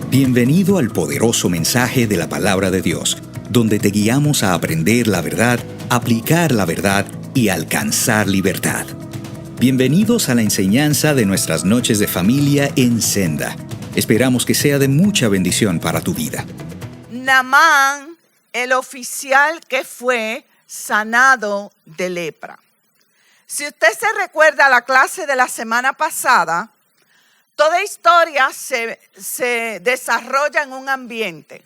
Bienvenido al poderoso mensaje de la Palabra de Dios, donde te guiamos a aprender la verdad, aplicar la verdad y alcanzar libertad. Bienvenidos a la enseñanza de nuestras noches de familia en Senda. Esperamos que sea de mucha bendición para tu vida. Naamán, el oficial que fue sanado de lepra. Si usted se recuerda a la clase de la semana pasada, toda historia se desarrolla en un ambiente.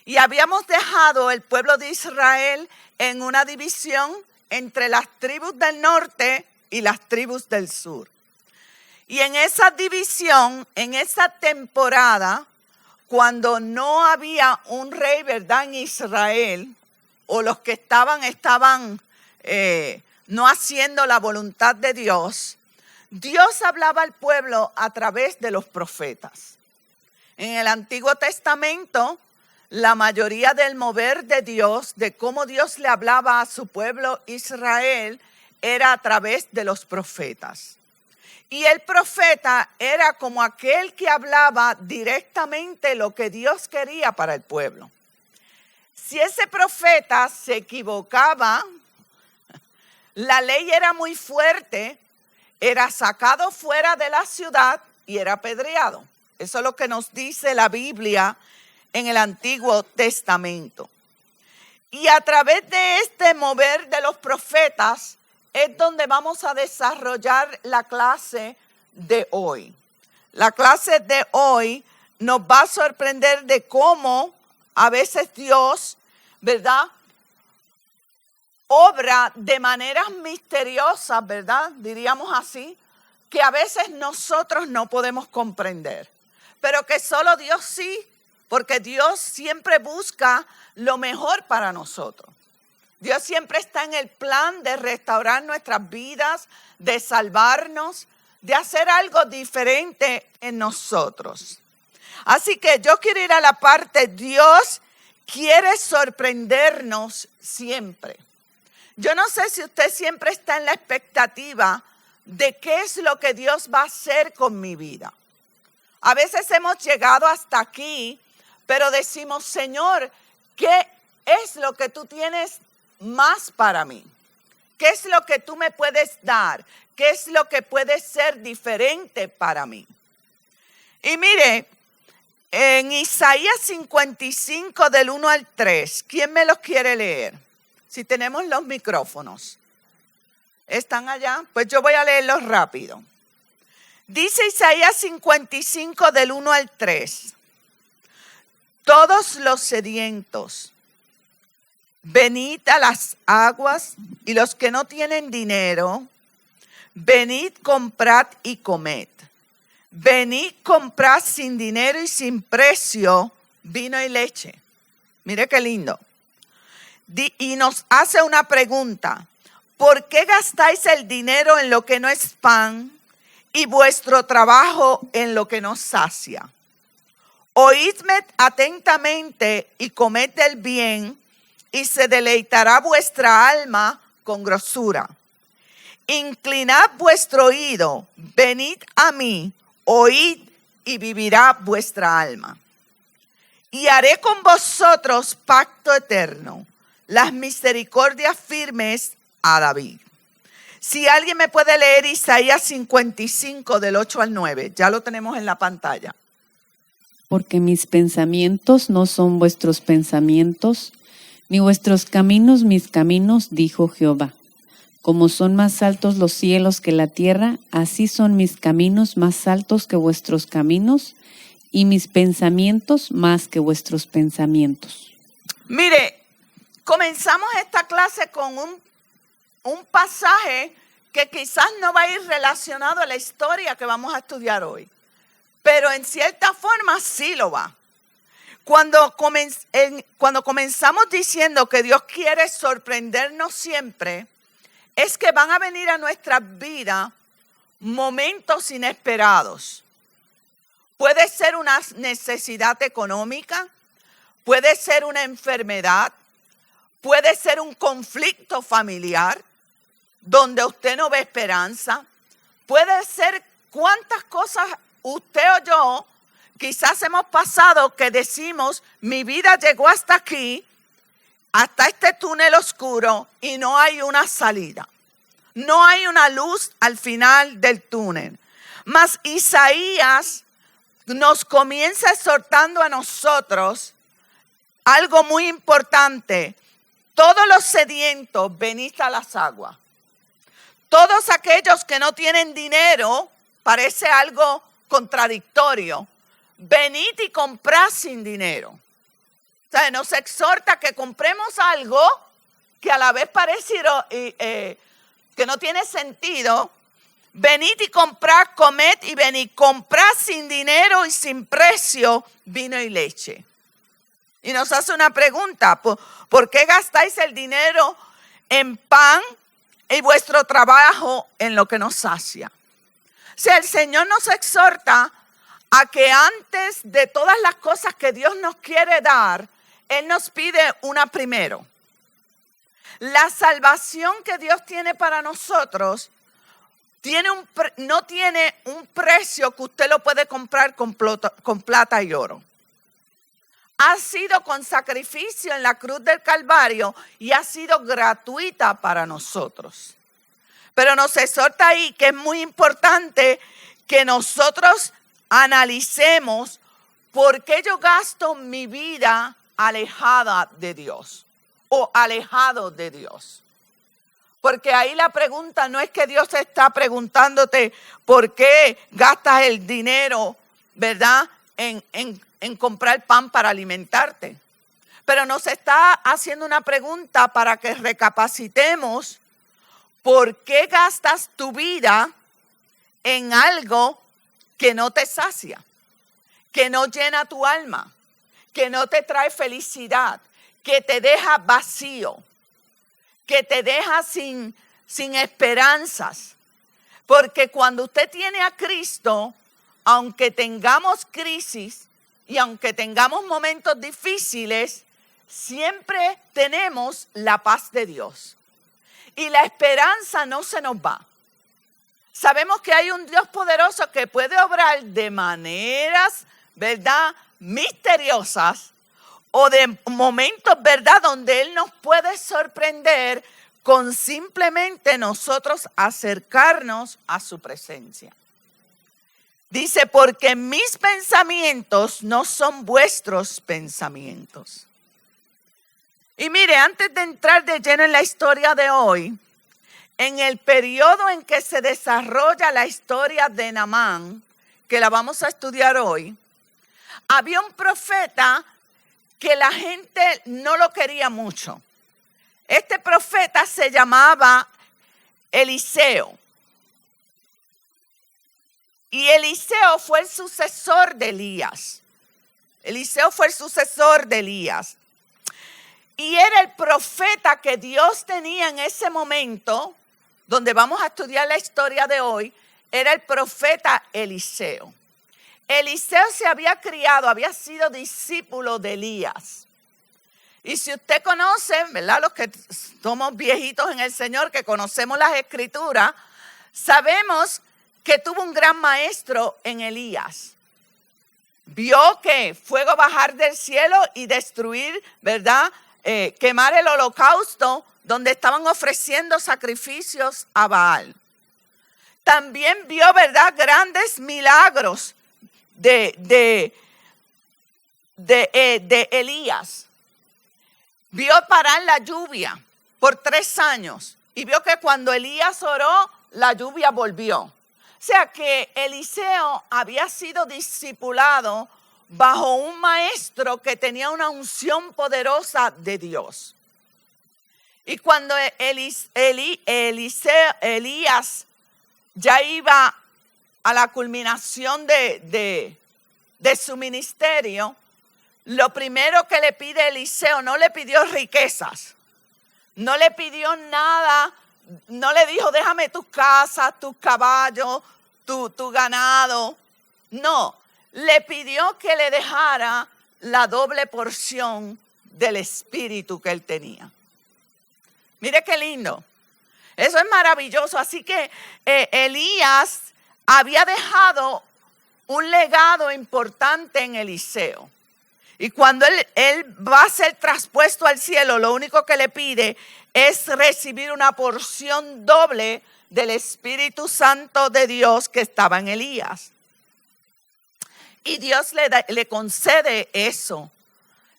Y habíamos dejado el pueblo de Israel en una división entre las tribus del norte y las tribus del sur. Y en esa división, en esa temporada, cuando no había un rey, ¿verdad?, en Israel, o los que estaban no haciendo la voluntad de Dios, Dios hablaba al pueblo a través de los profetas. En el Antiguo Testamento, la mayoría del mover de Dios, de cómo Dios le hablaba a su pueblo Israel, era a través de los profetas. Y el profeta era como aquel que hablaba directamente lo que Dios quería para el pueblo. Si ese profeta se equivocaba, la ley era muy fuerte, era sacado fuera de la ciudad y era apedreado. Eso es lo que nos dice la Biblia en el Antiguo Testamento. Y a través de este mover de los profetas es donde vamos a desarrollar la clase de hoy. La clase de hoy nos va a sorprender de cómo a veces Dios, ¿verdad?, obra de maneras misteriosas, ¿verdad?, diríamos así, que a veces nosotros no podemos comprender, pero que solo Dios sí, porque Dios siempre busca lo mejor para nosotros. Dios siempre está en el plan de restaurar nuestras vidas, de salvarnos, de hacer algo diferente en nosotros. Así que yo quiero ir a la parte, Dios quiere sorprendernos siempre. Yo no sé si usted siempre está en la expectativa de qué es lo que Dios va a hacer con mi vida. A veces hemos llegado hasta aquí, pero decimos, Señor, ¿qué es lo que tú tienes más para mí? ¿Qué es lo que tú me puedes dar? ¿Qué es lo que puede ser diferente para mí? Y mire, en Isaías 55 del 1 al 3, ¿quién me los quiere leer? Si tenemos los micrófonos. ¿Están allá? Pues yo voy a leerlos rápido. Dice Isaías 55 del 1 al 3. Todos los sedientos, venid a las aguas, y los que no tienen dinero, venid, comprad y comed. Venid, comprad sin dinero y sin precio vino y leche. Mire qué lindo. Y nos hace una pregunta. ¿Por qué gastáis el dinero en lo que no es pan y vuestro trabajo en lo que no sacia? Oídme atentamente y comed el bien, y se deleitará vuestra alma con grosura. Inclinad vuestro oído, venid a mí, oíd y vivirá vuestra alma. Y haré con vosotros pacto eterno, las misericordias firmes a David. Si alguien me puede leer Isaías 55 del 8 al 9, ya lo tenemos en la pantalla. Porque mis pensamientos no son vuestros pensamientos, ni vuestros caminos mis caminos, dijo Jehová. Como son más altos los cielos que la tierra, así son mis caminos más altos que vuestros caminos, y mis pensamientos más que vuestros pensamientos. Mire, comenzamos esta clase con un pasaje que quizás no va a ir relacionado a la historia que vamos a estudiar hoy, pero en cierta forma sí lo va. Cuando comenzamos diciendo que Dios quiere sorprendernos siempre, es que van a venir a nuestra vida momentos inesperados. Puede ser una necesidad económica, puede ser una enfermedad, puede ser un conflicto familiar donde usted no ve esperanza. Puede ser cuántas cosas usted o yo quizás hemos pasado que decimos, mi vida llegó hasta aquí, hasta este túnel oscuro y no hay una salida. No hay una luz al final del túnel. Mas Isaías nos comienza exhortando a nosotros algo muy importante. Todos los sedientos, venid a las aguas. Todos aquellos que no tienen dinero, parece algo contradictorio. Venid y comprad sin dinero. O sea, nos exhorta que compremos algo que a la vez parece que no tiene sentido. Venid y comprad, comed y venid, comprad sin dinero y sin precio vino y leche. Y nos hace una pregunta, ¿por qué gastáis el dinero en pan y vuestro trabajo en lo que nos sacia? O sea, el Señor nos exhorta a que antes de todas las cosas que Dios nos quiere dar, Él nos pide una primero. La salvación que Dios tiene para nosotros no tiene un precio que usted lo puede comprar con plata y oro. Ha sido con sacrificio en la cruz del Calvario y ha sido gratuita para nosotros. Pero nos exhorta ahí que es muy importante que nosotros analicemos por qué yo gasto mi vida alejada de Dios o alejado de Dios. Porque ahí la pregunta no es que Dios está preguntándote por qué gastas el dinero, ¿verdad?, en comprar pan para alimentarte. Pero nos está haciendo una pregunta para que recapacitemos por qué gastas tu vida en algo que no te sacia, que no llena tu alma, que no te trae felicidad, que te deja vacío, que te deja sin esperanzas. Porque cuando usted tiene a Cristo, aunque tengamos crisis y aunque tengamos momentos difíciles, siempre tenemos la paz de Dios. Y la esperanza no se nos va. Sabemos que hay un Dios poderoso que puede obrar de maneras, ¿verdad?, misteriosas, o de momentos, ¿verdad?, donde Él nos puede sorprender con simplemente nosotros acercarnos a su presencia. Dice, porque mis pensamientos no son vuestros pensamientos. Y mire, antes de entrar de lleno en la historia de hoy, en el periodo en que se desarrolla la historia de Naamán, que la vamos a estudiar hoy, había un profeta que la gente no lo quería mucho. Este profeta se llamaba Eliseo. Y Eliseo fue el sucesor de Elías. Eliseo fue el sucesor de Elías. Y era el profeta que Dios tenía en ese momento, donde vamos a estudiar la historia de hoy, era el profeta Eliseo. Eliseo se había criado, había sido discípulo de Elías. Y si usted conoce, ¿verdad?, los que somos viejitos en el Señor, que conocemos las Escrituras, sabemos que tuvo un gran maestro en Elías. Vio que fuego bajar del cielo y destruir, ¿verdad?, quemar el holocausto donde estaban ofreciendo sacrificios a Baal. También vio, ¿verdad?, grandes milagros de Elías. Vio parar la lluvia por 3 años y vio que cuando Elías oró, la lluvia volvió. O sea que Eliseo había sido discipulado bajo un maestro que tenía una unción poderosa de Dios. Y cuando Elías ya iba a la culminación de su ministerio, lo primero que le pide Eliseo, no le pidió riquezas, no le pidió nada, no le dijo déjame tus casas, tus caballos, tu ganado. No, le pidió que le dejara la doble porción del espíritu que él tenía. Mire qué lindo. Eso es maravilloso. Así que Elías había dejado un legado importante en Eliseo. Y cuando él va a ser traspuesto al cielo, lo único que le pide es recibir una porción doble del Espíritu Santo de Dios que estaba en Elías. Y Dios le concede eso.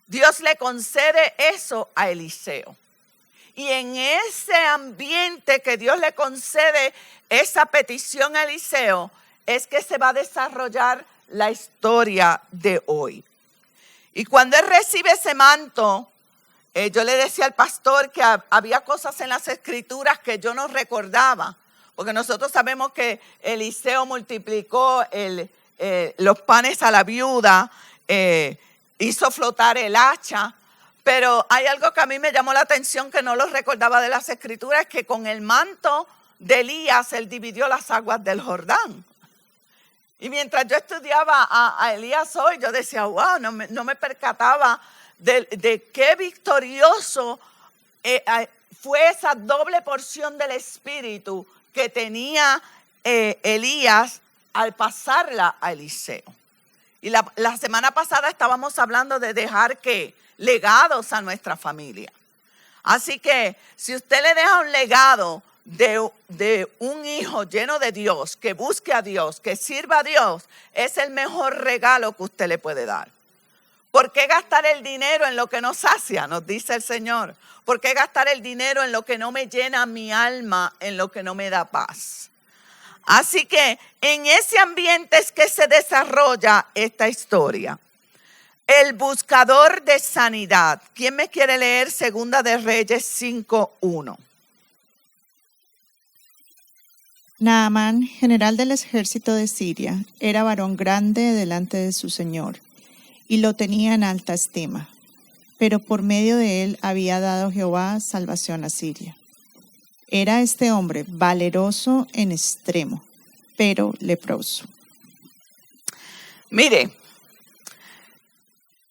Dios le concede eso a Eliseo. Y en ese ambiente que Dios le concede esa petición a Eliseo, es que se va a desarrollar la historia de hoy. Y cuando él recibe ese manto, yo le decía al pastor que había cosas en las Escrituras que yo no recordaba, porque nosotros sabemos que Eliseo multiplicó los panes a la viuda, hizo flotar el hacha, pero hay algo que a mí me llamó la atención que no lo recordaba de las Escrituras, que con el manto de Elías él dividió las aguas del Jordán. Y mientras yo estudiaba a Elías hoy, yo decía, wow, no me percataba de qué victorioso fue esa doble porción del Espíritu que tenía Elías al pasarla a Eliseo. Y la semana pasada estábamos hablando de dejar legados a nuestra familia. Así que si usted le deja un legado de un hijo lleno de Dios, que busque a Dios, que sirva a Dios, es el mejor regalo que usted le puede dar. ¿Por qué gastar el dinero en lo que no sacia? Nos dice el Señor. ¿Por qué gastar el dinero en lo que no me llena mi alma, en lo que no me da paz? Así que en ese ambiente es que se desarrolla esta historia. El buscador de sanidad. ¿Quién me quiere leer Segunda de Reyes 5:1? Naamán, general del ejército de Siria, era varón grande delante de su señor, y lo tenía en alta estima. Pero por medio de él había dado Jehová salvación a Siria. Era este hombre valeroso en extremo, pero leproso. Mire,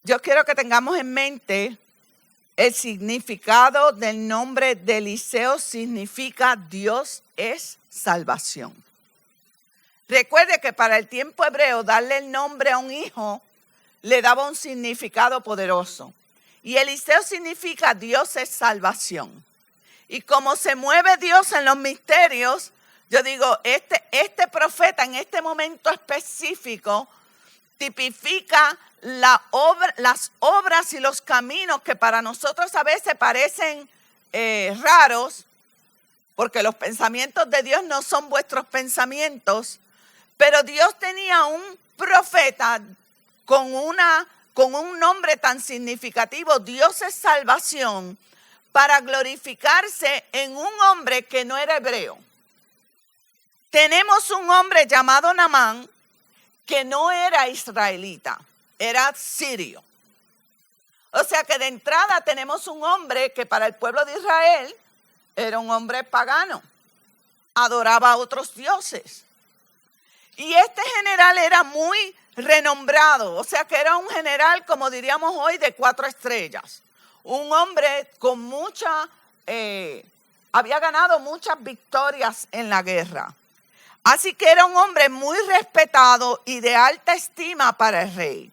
yo quiero que tengamos en mente el significado del nombre de Eliseo. Significa Dios es salvación. Recuerde que para el tiempo hebreo darle el nombre a un hijo le daba un significado poderoso. Y Eliseo significa Dios es salvación. Y como se mueve Dios en los misterios, yo digo, este profeta en este momento específico tipifica las obras y los caminos que para nosotros a veces parecen raros, porque los pensamientos de Dios no son vuestros pensamientos, pero Dios tenía un profeta con un nombre tan significativo, Dios es salvación, para glorificarse en un hombre que no era hebreo. Tenemos un hombre llamado Naamán que no era israelita, era sirio. O sea que de entrada tenemos un hombre que para el pueblo de Israel era un hombre pagano, adoraba a otros dioses. Y este general era muy renombrado, o sea que era un general, como diríamos hoy, de 4 estrellas. Un hombre con había ganado muchas victorias en la guerra. Así que era un hombre muy respetado y de alta estima para el rey.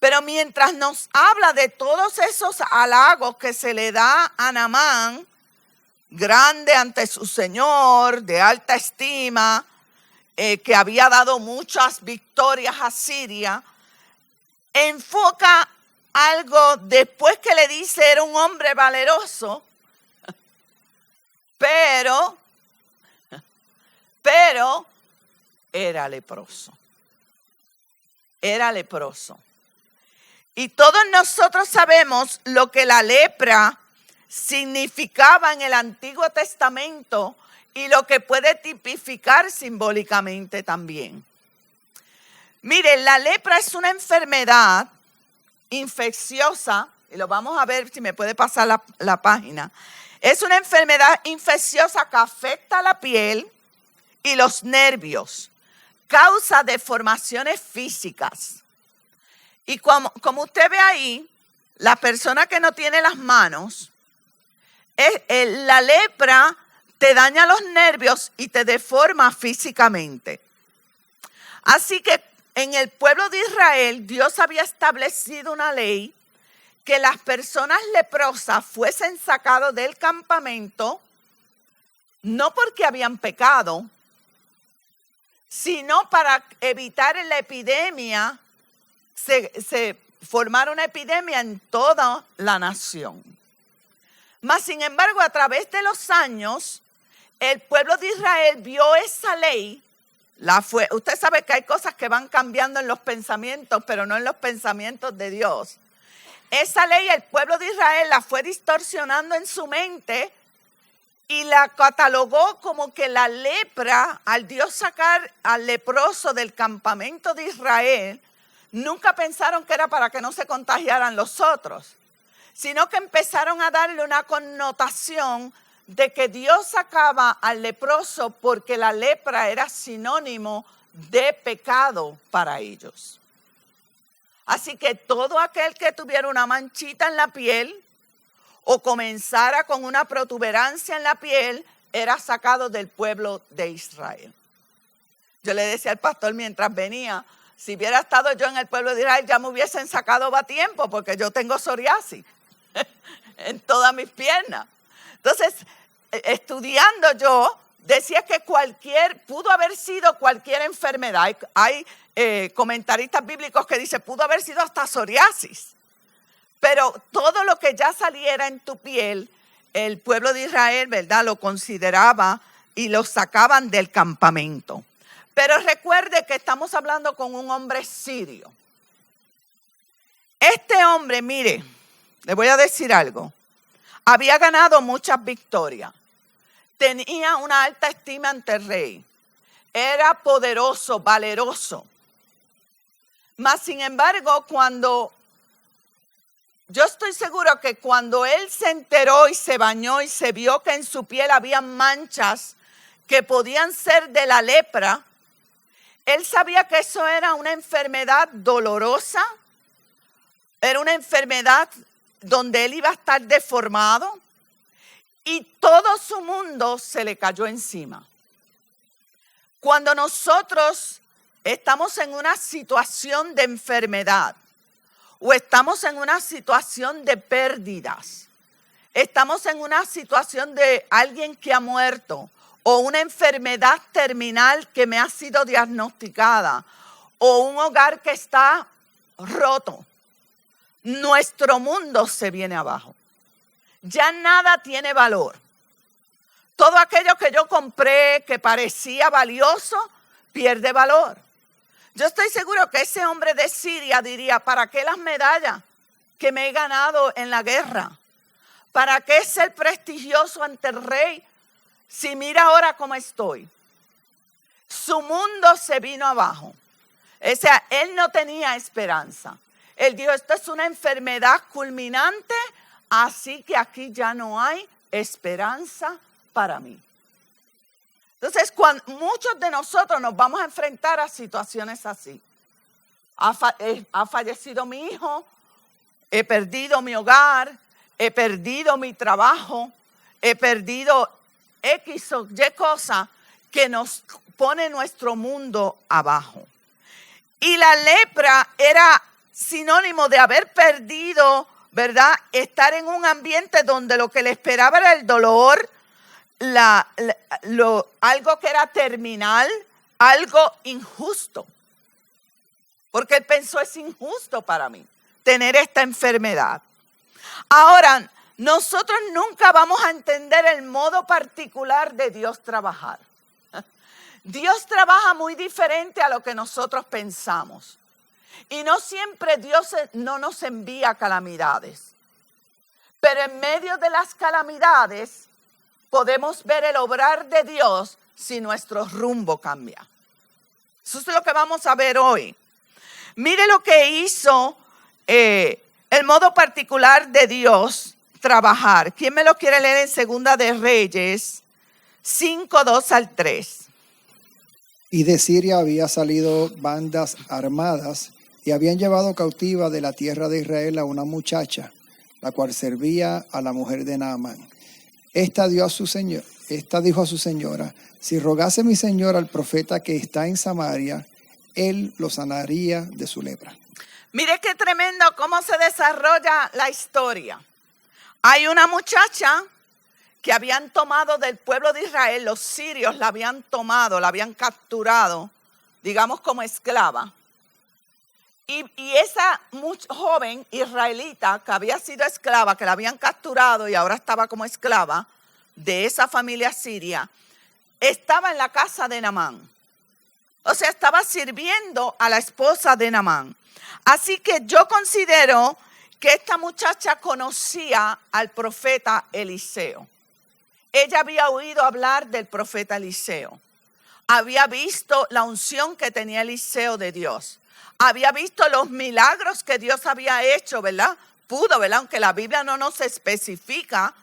Pero mientras nos habla de todos esos halagos que se le da a Naamán, grande ante su señor, de alta estima, que había dado muchas victorias a Siria, enfoca algo después que le dice era un hombre valeroso, pero era leproso. Era leproso. Y todos nosotros sabemos lo que la lepra significaba en el Antiguo Testamento y lo que puede tipificar simbólicamente también. Mire, la lepra es una enfermedad infecciosa, y lo vamos a ver si me puede pasar la página. Es una enfermedad infecciosa que afecta la piel y los nervios, causa deformaciones físicas. Y como usted ve ahí, la persona que no tiene las manos, la lepra te daña los nervios y te deforma físicamente. Así que en el pueblo de Israel, Dios había establecido una ley que las personas leprosas fuesen sacados del campamento, no porque habían pecado, sino para evitar la epidemia, se formara una epidemia en toda la nación. Mas, sin embargo, a través de los años, el pueblo de Israel vio esa ley. Usted sabe que hay cosas que van cambiando en los pensamientos, pero no en los pensamientos de Dios. Esa ley el pueblo de Israel la fue distorsionando en su mente y la catalogó como que la lepra, al Dios sacar al leproso del campamento de Israel, nunca pensaron que era para que no se contagiaran los otros, sino que empezaron a darle una connotación de que Dios sacaba al leproso porque la lepra era sinónimo de pecado para ellos. Así que todo aquel que tuviera una manchita en la piel o comenzara con una protuberancia en la piel era sacado del pueblo de Israel. Yo le decía al pastor mientras venía, si hubiera estado yo en el pueblo de Israel ya me hubiesen sacado a tiempo porque yo tengo psoriasis en todas mis piernas. Entonces, estudiando yo, decía que pudo haber sido cualquier enfermedad. Hay comentaristas bíblicos que dicen, pudo haber sido hasta psoriasis. Pero todo lo que ya saliera en tu piel, el pueblo de Israel, ¿verdad?, lo consideraba y lo sacaban del campamento. Pero recuerde que estamos hablando con un hombre sirio. Este hombre, mire, le voy a decir algo. Había ganado muchas victorias. Tenía una alta estima ante el rey. Era poderoso, valeroso. Mas, sin embargo, yo estoy seguro que cuando él se enteró y se bañó y se vio que en su piel había manchas que podían ser de la lepra, él sabía que eso era una enfermedad dolorosa, era una enfermedad donde él iba a estar deformado y todo su mundo se le cayó encima. Cuando nosotros estamos en una situación de enfermedad o estamos en una situación de pérdidas, estamos en una situación de alguien que ha muerto o una enfermedad terminal que me ha sido diagnosticada o un hogar que está roto, nuestro mundo se viene abajo. Ya nada tiene valor. Todo aquello que yo compré que parecía valioso, pierde valor. Yo estoy seguro que ese hombre de Siria diría, ¿para qué las medallas que me he ganado en la guerra? ¿Para qué ser prestigioso ante el rey si mira ahora cómo estoy? Su mundo se vino abajo. O sea, él no tenía esperanza. Él dijo, esto es una enfermedad culminante, así que aquí ya no hay esperanza para mí. Entonces, muchos de nosotros nos vamos a enfrentar a situaciones así. Ha fallecido mi hijo, he perdido mi hogar, he perdido mi trabajo, he perdido X o Y cosa que nos pone nuestro mundo abajo. Y la lepra era sinónimo de haber perdido, ¿verdad? Estar en un ambiente donde lo que le esperaba era el dolor, algo que era terminal, algo injusto. Porque él pensó, es injusto para mí tener esta enfermedad. Ahora, nosotros nunca vamos a entender el modo particular de Dios trabajar. Dios trabaja muy diferente a lo que nosotros pensamos. Y no siempre Dios no nos envía calamidades. Pero en medio de las calamidades podemos ver el obrar de Dios si nuestro rumbo cambia. Eso es lo que vamos a ver hoy. Mire lo que hizo el modo particular de Dios trabajar. ¿Quién me lo quiere leer en Segunda de Reyes 5, 2 al 3? Y de Siria había salido bandas armadas y habían llevado cautiva de la tierra de Israel a una muchacha, la cual servía a la mujer de Naamán. Esta dijo a su señora, si rogase mi señor al profeta que está en Samaria, él lo sanaría de su lepra. Mire qué tremendo cómo se desarrolla la historia. Hay una muchacha que habían tomado del pueblo de Israel, los sirios la habían tomado, la habían capturado, digamos como esclava. Y esa joven israelita que había sido esclava, que la habían capturado y ahora estaba como esclava de esa familia siria, estaba en la casa de Naamán. O sea, estaba sirviendo a la esposa de Naamán. Así que yo considero que esta muchacha conocía al profeta Eliseo. Ella había oído hablar del profeta Eliseo. Había visto la unción que tenía Eliseo de Dios. Había visto los milagros que Dios había hecho, ¿verdad? Pudo, ¿verdad? Aunque la Biblia no nos especifica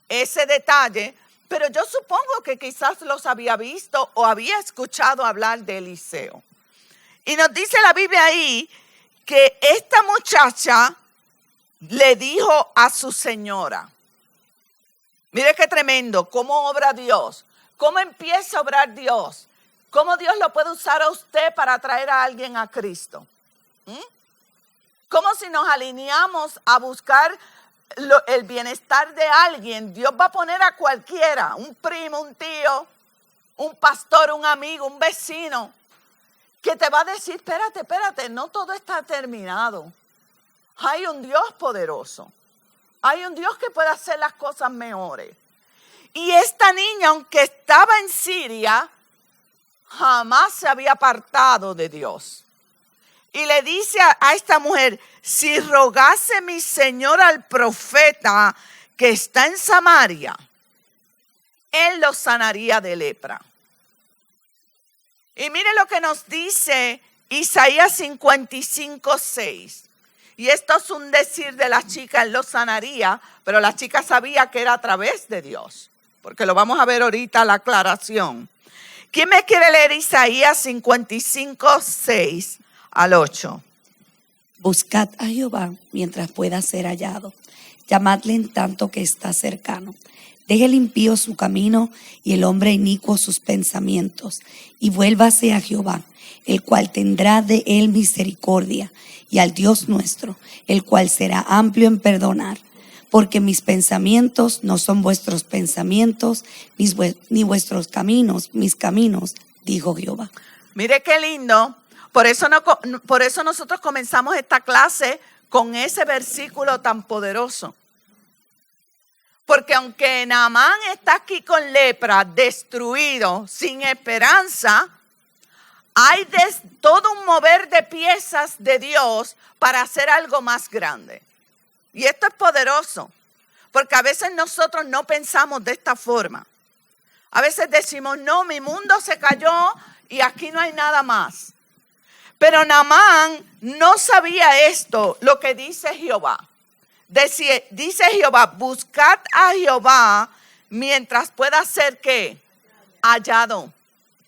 ese detalle, pero yo supongo que quizás los había visto o había escuchado hablar de Eliseo. Y nos dice la Biblia ahí que esta muchacha le dijo a su señora, mire qué tremendo, cómo obra Dios, cómo empieza a obrar Dios, cómo Dios lo puede usar a usted para traer a alguien a Cristo. Como si nos alineamos a buscar el bienestar de alguien, Dios va a poner a cualquiera, un primo, un tío, un pastor, un amigo, un vecino, que te va a decir, espérate, no todo está terminado. Hay un Dios poderoso, hay un Dios que puede hacer las cosas mejores. Y esta niña, aunque estaba en Siria, jamás se había apartado de Dios. Y le dice a esta mujer, si rogase mi señor al profeta que está en Samaria, él lo sanaría de lepra. Y mire lo que nos dice Isaías 55:6. Y esto es un decir de la chica, él lo sanaría, pero la chica sabía que era a través de Dios. Porque lo vamos a ver ahorita la aclaración. ¿Quién me quiere leer Isaías 55:6 al 8? Buscad a Jehová mientras pueda ser hallado. Llamadle en tanto que está cercano. Deje el impío su camino y el hombre inicuo sus pensamientos. Y vuélvase a Jehová, el cual tendrá de él misericordia, y al Dios nuestro, el cual será amplio en perdonar. Porque mis pensamientos no son vuestros pensamientos, ni vuestros caminos, mis caminos, dijo Jehová. Mire qué lindo. Por eso nosotros comenzamos esta clase con ese versículo tan poderoso. Porque aunque Naamán está aquí con lepra, destruido, sin esperanza, hay todo un mover de piezas de Dios para hacer algo más grande. Y esto es poderoso, porque a veces nosotros no pensamos de esta forma. A veces decimos, no, mi mundo se cayó y aquí no hay nada más. Pero Naamán no sabía esto, lo que dice Jehová. Dice Jehová, buscad a Jehová mientras pueda ser ¿qué? Hallado.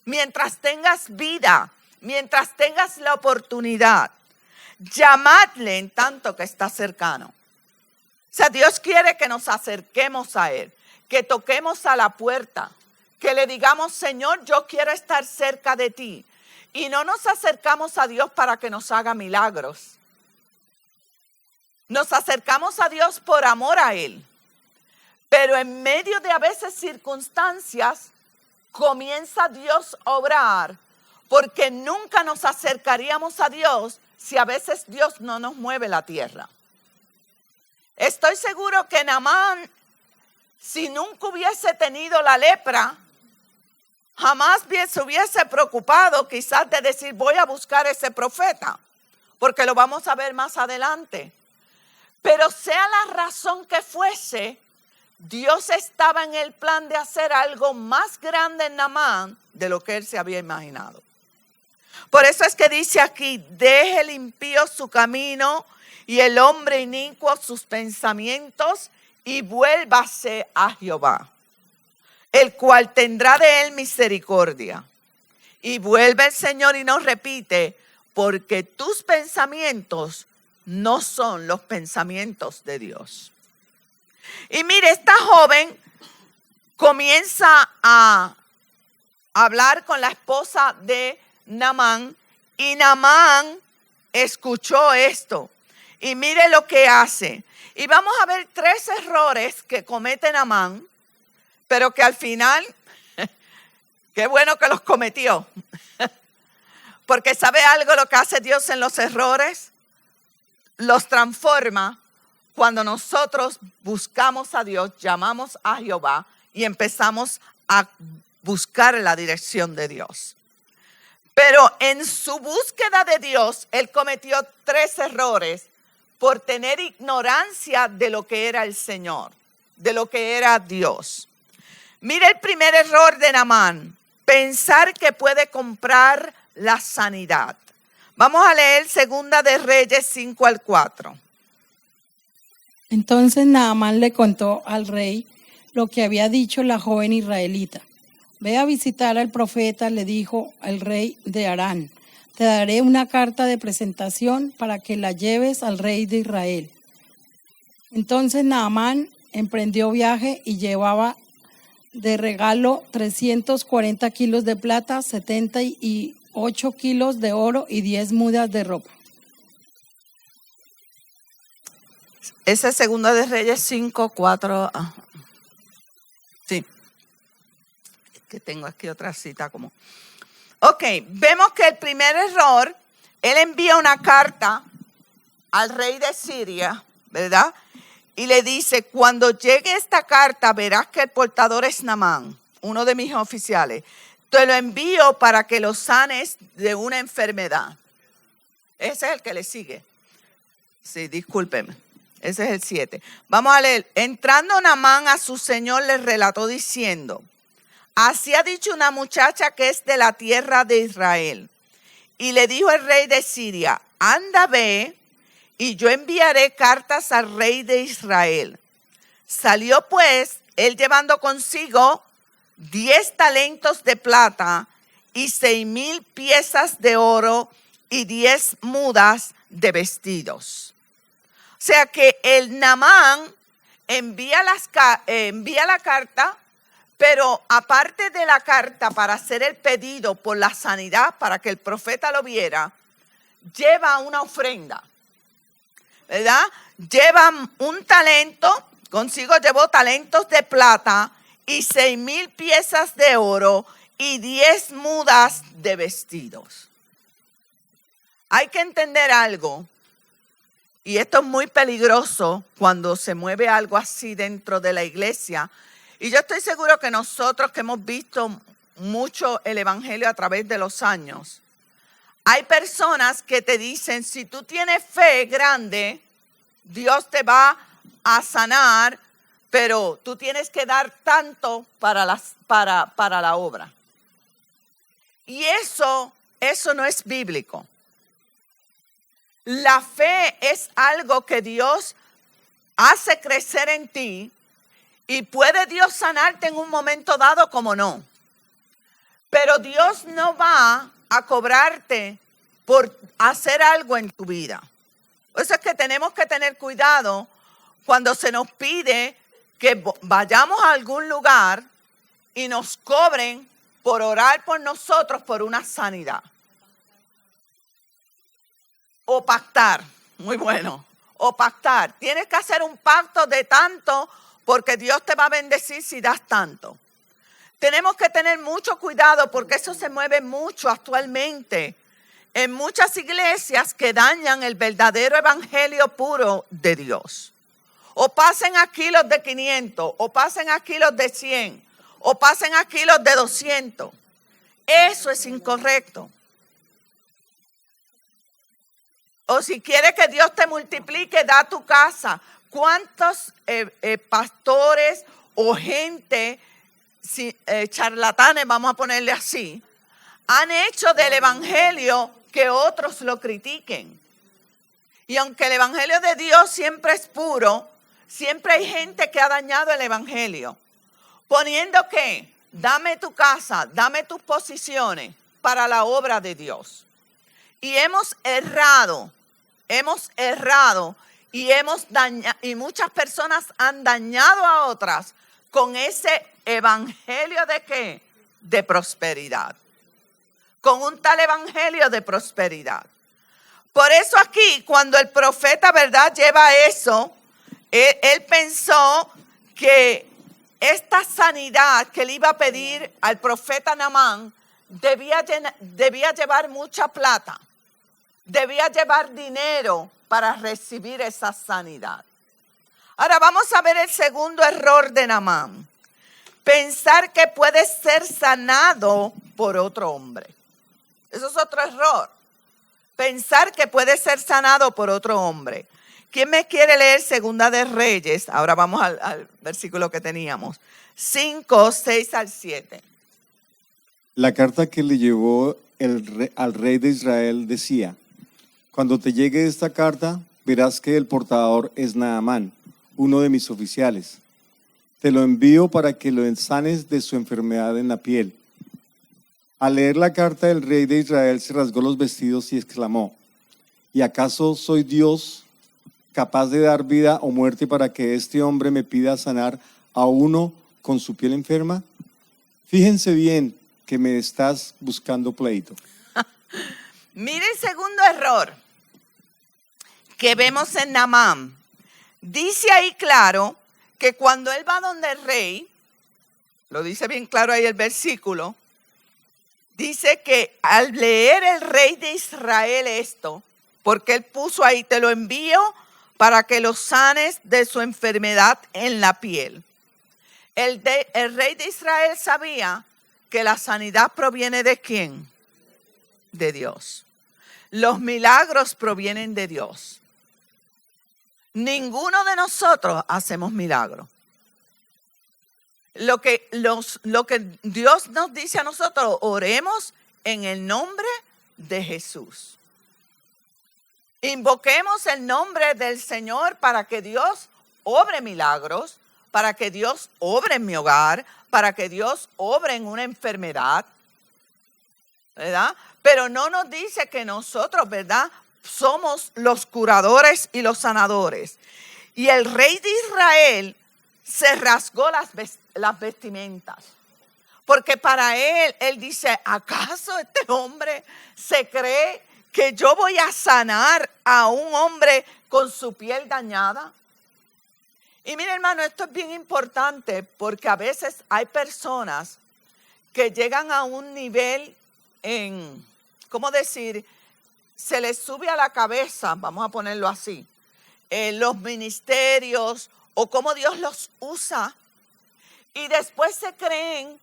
Mientras tengas vida, mientras tengas la oportunidad. Llamadle en tanto que está cercano. O sea, Dios quiere que nos acerquemos a Él, que toquemos a la puerta, que le digamos, Señor, yo quiero estar cerca de ti. Y no nos acercamos a Dios para que nos haga milagros. Nos acercamos a Dios por amor a Él. Pero en medio de a veces circunstancias, comienza Dios a obrar, porque nunca nos acercaríamos a Dios si a veces Dios no nos mueve la tierra. Estoy seguro que Naamán, si nunca hubiese tenido la lepra, jamás se hubiese preocupado quizás de decir voy a buscar a ese profeta, porque lo vamos a ver más adelante. Pero sea la razón que fuese, Dios estaba en el plan de hacer algo más grande en Naamán de lo que él se había imaginado. Por eso es que dice aquí, deje el impío su camino y el hombre inicuo sus pensamientos y vuélvase a Jehová, el cual tendrá de él misericordia. Y vuelve el Señor y nos repite, porque tus pensamientos no son los pensamientos de Dios. Y mire, esta joven comienza a hablar con la esposa de Naamán Y Naamán escuchó esto. Y mire lo que hace. Y vamos a ver 3 errores que comete Naamán, pero que al final, qué bueno que los cometió. Porque ¿sabe algo lo que hace Dios en los errores? Los transforma cuando nosotros buscamos a Dios, llamamos a Jehová y empezamos a buscar la dirección de Dios. Pero en su búsqueda de Dios, él cometió 3 errores por tener ignorancia de lo que era el Señor, de lo que era Dios. Mire el primer error de Naamán, pensar que puede comprar la sanidad. Vamos a leer Segunda de Reyes 5-4. Entonces Naamán le contó al rey lo que había dicho la joven israelita. Ve a visitar al profeta, le dijo al rey de Aram. Te daré una carta de presentación para que la lleves al rey de Israel. Entonces Naamán emprendió viaje y llevaba de regalo 340 kilos de plata, 78 kilos de oro y 10 mudas de ropa. Esa es Segunda de Reyes 5:4. Sí. Que tengo aquí otra cita como. Ok, vemos que el primer error, él envía una carta al rey de Siria, ¿verdad? Y le dice, cuando llegue esta carta, verás que el portador es Naamán, uno de mis oficiales. Te lo envío para que lo sanes de una enfermedad. Ese es el que le sigue. Sí, discúlpeme. Ese es el 7. Vamos a leer. Entrando Naamán a su señor, le relató diciendo, así ha dicho una muchacha que es de la tierra de Israel. Y le dijo el rey de Siria, anda, ve, y yo enviaré cartas al rey de Israel. Salió pues, él llevando consigo 10 talentos de plata y 6,000 piezas de oro y 10 mudas de vestidos. O sea que el Naamán envía la carta, pero aparte de la carta para hacer el pedido por la sanidad, para que el profeta lo viera, lleva una ofrenda, ¿verdad? Lleva un talento, consigo llevó talentos de plata y 6,000 piezas de oro y 10 mudas de vestidos. Hay que entender algo, y esto es muy peligroso cuando se mueve algo así dentro de la iglesia. Y yo estoy seguro que nosotros que hemos visto mucho el evangelio a través de los años, hay personas que te dicen, si tú tienes fe grande, Dios te va a sanar, pero tú tienes que dar tanto para la obra. Y eso no es bíblico. La fe es algo que Dios hace crecer en ti y puede Dios sanarte en un momento dado como no. Pero Dios no va a cobrarte por hacer algo en tu vida. Por eso es que tenemos que tener cuidado cuando se nos pide que vayamos a algún lugar y nos cobren por orar por nosotros por una sanidad. O pactar, muy bueno, o pactar. Tienes que hacer un pacto de tanto porque Dios te va a bendecir si das tanto. Tenemos que tener mucho cuidado porque eso se mueve mucho actualmente en muchas iglesias que dañan el verdadero evangelio puro de Dios. O pasen aquí los de 500, o pasen aquí los de 100, o pasen aquí los de 200. Eso es incorrecto. O si quieres que Dios te multiplique, da tu casa. ¿Cuántos pastores o gente, charlatanes, vamos a ponerle así, han hecho del evangelio que otros lo critiquen? Y aunque el evangelio de Dios siempre es puro, siempre hay gente que ha dañado el evangelio. Poniendo que, dame tu casa, dame tus posiciones para la obra de Dios. Y hemos errado y muchas personas han dañado a otras con ese evangelio de ¿qué? De prosperidad. con un tal evangelio de prosperidad. Por eso aquí, cuando el profeta, ¿verdad?, lleva eso, él pensó que esta sanidad que le iba a pedir al profeta Naamán debía llevar mucha plata, debía llevar dinero para recibir esa sanidad. Ahora vamos a ver el segundo error de Naamán. Pensar que puede ser sanado por otro hombre. Eso es otro error. Pensar que puede ser sanado por otro hombre. ¿Quién me quiere leer Segunda de Reyes? Ahora vamos al versículo que teníamos. 5, 6 al 7. La carta que le llevó al rey de Israel decía: cuando te llegue esta carta, verás que el portador es Naamán, uno de mis oficiales. Te lo envío para que lo sanes de su enfermedad en la piel. Al leer la carta, el rey de Israel se rasgó los vestidos y exclamó: ¿y acaso soy Dios capaz de dar vida o muerte para que este hombre me pida sanar a uno con su piel enferma? Fíjense bien que me estás buscando pleito. Mire el segundo error que vemos en Naamán. Dice ahí claro que cuando él va donde el rey, lo dice bien claro ahí el versículo, dice que al leer el rey de Israel esto, porque él puso ahí, te lo envío para que lo sanes de su enfermedad en la piel. El rey de Israel sabía que la sanidad proviene ¿de quién? De Dios. Los milagros provienen de Dios. Ninguno de nosotros hacemos milagros. Lo que Dios nos dice a nosotros, oremos en el nombre de Jesús. Invoquemos el nombre del Señor para que Dios obre milagros, para que Dios obre en mi hogar, para que Dios obre en una enfermedad, ¿verdad? Pero no nos dice que nosotros, ¿verdad?, somos los curadores y los sanadores. Y el rey de Israel se rasgó las vestimentas. Porque para él dice, ¿acaso este hombre se cree que yo voy a sanar a un hombre con su piel dañada? Y mire, hermano, esto es bien importante porque a veces hay personas que llegan a un nivel ¿cómo decir? Se les sube a la cabeza, vamos a ponerlo así, los ministerios o cómo Dios los usa. Y después se creen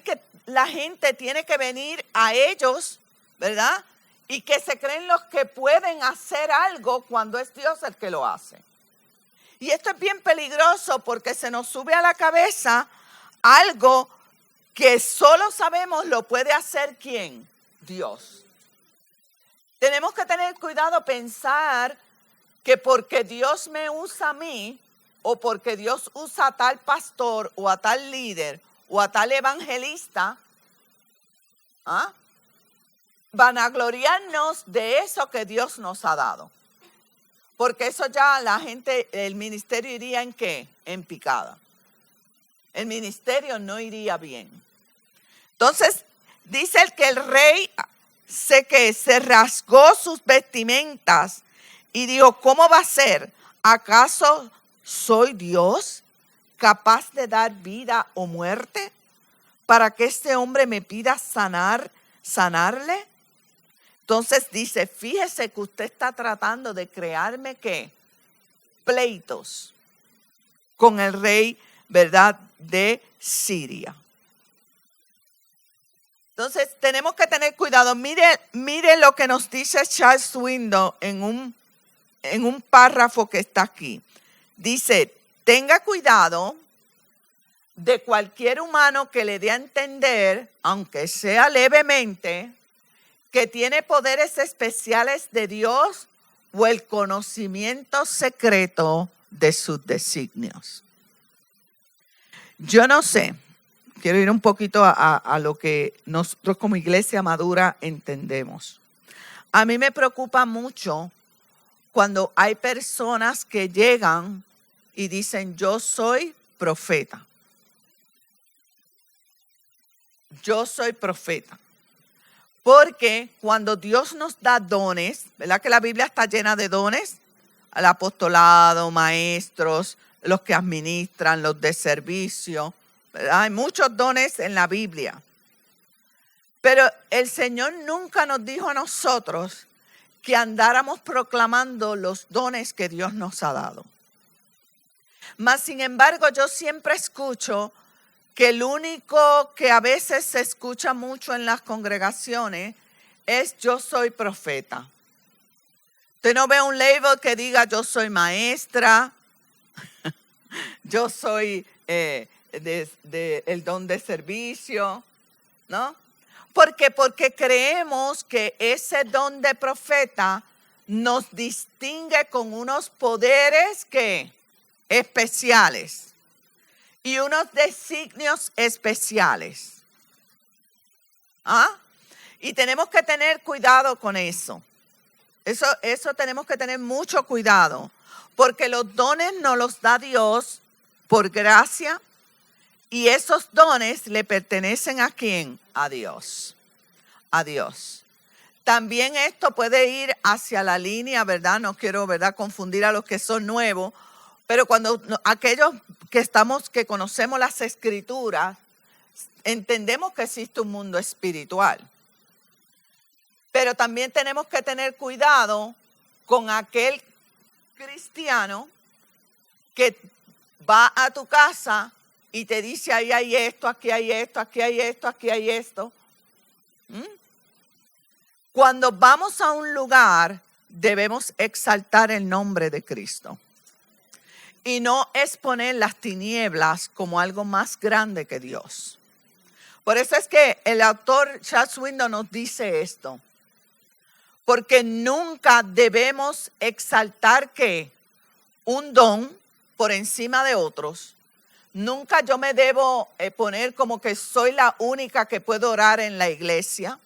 que la gente tiene que venir a ellos, ¿verdad? Y que se creen los que pueden hacer algo cuando es Dios el que lo hace. Y esto es bien peligroso porque se nos sube a la cabeza algo que solo sabemos lo puede hacer ¿quién? Dios. Tenemos que tener cuidado pensar que porque Dios me usa a mí o porque Dios usa a tal pastor o a tal líder o a tal evangelista, vanagloriarnos de eso que Dios nos ha dado. Porque eso ya la gente, el ministerio iría ¿en qué? En picada. El ministerio no iría bien. Entonces, dice el que el rey se rasgó sus vestimentas y dijo, ¿cómo va a ser? ¿Acaso soy Dios capaz de dar vida o muerte para que este hombre me pida sanarle? Entonces dice, fíjese que usted está tratando de crearme ¿qué? Pleitos con el rey, ¿verdad?, de Siria. Entonces tenemos que tener cuidado. Mire lo que nos dice Charles Swindoll en un párrafo que está aquí. Dice, tenga cuidado de cualquier humano que le dé a entender, aunque sea levemente, que tiene poderes especiales de Dios o el conocimiento secreto de sus designios. Yo no sé, quiero ir un poquito a lo que nosotros como iglesia madura entendemos. A mí me preocupa mucho cuando hay personas que llegan y dicen, yo soy profeta. yo soy profeta. Porque cuando Dios nos da dones, ¿verdad que la Biblia está llena de dones? Al apostolado, maestros, los que administran, los de servicio, ¿verdad? Hay muchos dones en la Biblia. Pero el Señor nunca nos dijo a nosotros que andáramos proclamando los dones que Dios nos ha dado. Mas, sin embargo, yo siempre escucho que el único que a veces se escucha mucho en las congregaciones es yo soy profeta. Usted no ve un label que diga yo soy maestra, yo soy el don de servicio, ¿no? ¿Por qué? Porque creemos que ese don de profeta nos distingue con unos poderes que especiales y unos designios especiales. ¿Ah? Y tenemos que tener cuidado con eso. Eso tenemos que tener mucho cuidado, porque los dones nos los da Dios por gracia y esos dones le pertenecen ¿a quién? A Dios. A Dios. También esto puede ir hacia la línea, ¿verdad? No quiero, ¿verdad?, confundir a los que son nuevos, pero cuando aquellos que conocemos las Escrituras, entendemos que existe un mundo espiritual. Pero también tenemos que tener cuidado con aquel cristiano que va a tu casa y te dice, ahí hay esto, aquí hay esto, aquí hay esto, aquí hay esto. Cuando vamos a un lugar, debemos exaltar el nombre de Cristo y no exponer las tinieblas como algo más grande que Dios. Por eso es que el autor Charles Swindoll nos dice esto. Porque nunca debemos exaltar ¿qué? Un don por encima de otros. Nunca yo me debo poner como que soy la única que puedo orar en la iglesia,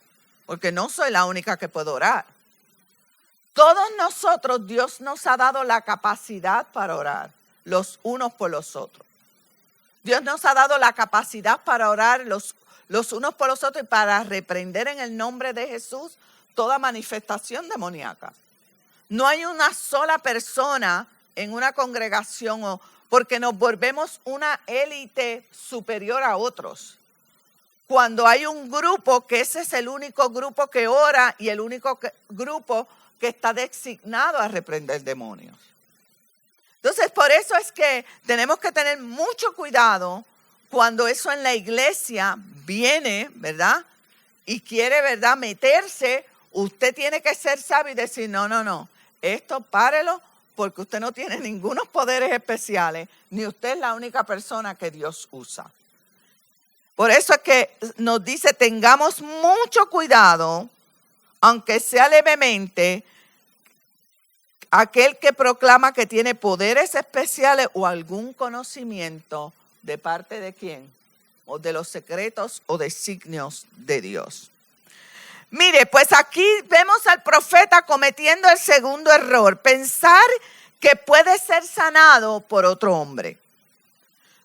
porque no soy la única que puedo orar. Todos nosotros, Dios nos ha dado la capacidad para orar los unos por los otros. Dios nos ha dado la capacidad para orar los unos por los otros y para reprender en el nombre de Jesús toda manifestación demoníaca. No hay una sola persona en una congregación porque nos volvemos una élite superior a otros. Cuando hay un grupo que ese es el único grupo que ora y el único grupo que está designado a reprender demonios. Entonces, por eso es que tenemos que tener mucho cuidado cuando eso en la iglesia viene, ¿verdad? Y quiere, ¿verdad?, meterse. Usted tiene que ser sabio y decir, no, esto párelo porque usted no tiene ningunos poderes especiales, ni usted es la única persona que Dios usa. Por eso es que nos dice, tengamos mucho cuidado, aunque sea levemente, aquel que proclama que tiene poderes especiales o algún conocimiento de parte de quién, o de los secretos o designios de Dios. Mire, pues aquí vemos al profeta cometiendo el segundo error, pensar que puede ser sanado por otro hombre.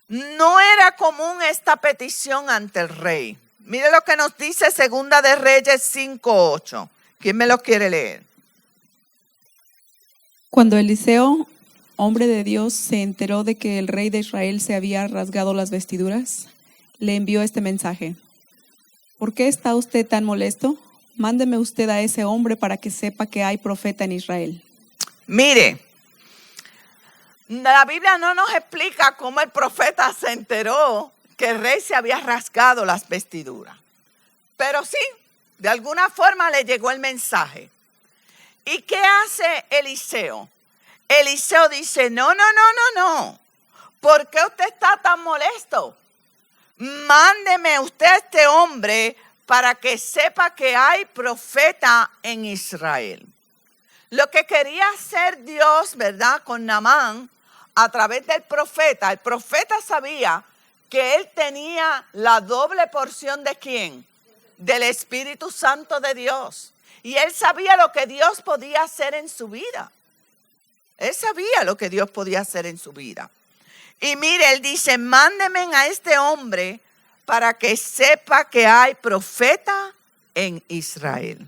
No era común esta petición ante el rey. Mire lo que nos dice Segunda de Reyes 5:8. ¿Quién me lo quiere leer? Cuando Eliseo, hombre de Dios, se enteró de que el rey de Israel se había rasgado las vestiduras, le envió este mensaje. ¿Por qué está usted tan molesto? Mándeme usted a ese hombre para que sepa que hay profeta en Israel. Mire, la Biblia no nos explica cómo el profeta se enteró que el rey se había rasgado las vestiduras. Pero sí, de alguna forma le llegó el mensaje. ¿Y qué hace Eliseo? Eliseo dice, no. ¿Por qué usted está tan molesto? Mándeme usted a este hombre para que sepa que hay profeta en Israel. Lo que quería hacer Dios, ¿verdad?, con Naamán, a través del profeta, el profeta sabía que él tenía la doble porción ¿de quién? Del Espíritu Santo de Dios. Y él sabía lo que Dios podía hacer en su vida. Él sabía lo que Dios podía hacer en su vida. Y mire, él dice, mándeme a este hombre para que sepa que hay profeta en Israel.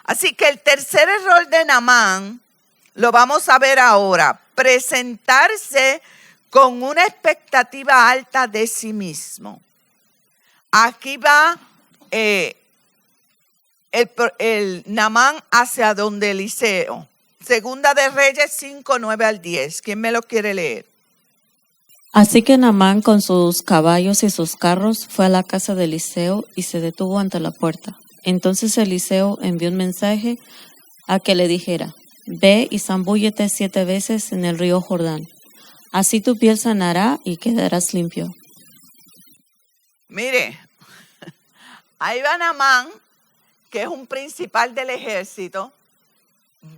Así que el tercer error de Naamán lo vamos a ver ahora. Presentarse con una expectativa alta de sí mismo. Aquí va el Naamán hacia donde Eliseo. Segunda de Reyes 5, 9 al 10. ¿Quién me lo quiere leer? Así que Naamán con sus caballos y sus carros fue a la casa de Eliseo y se detuvo ante la puerta. Entonces Eliseo envió un mensaje a que le dijera: ve y zambúllete 7 veces en el río Jordán. Así tu piel sanará y quedarás limpio. Mire, ahí va Naamán, que es un principal del ejército,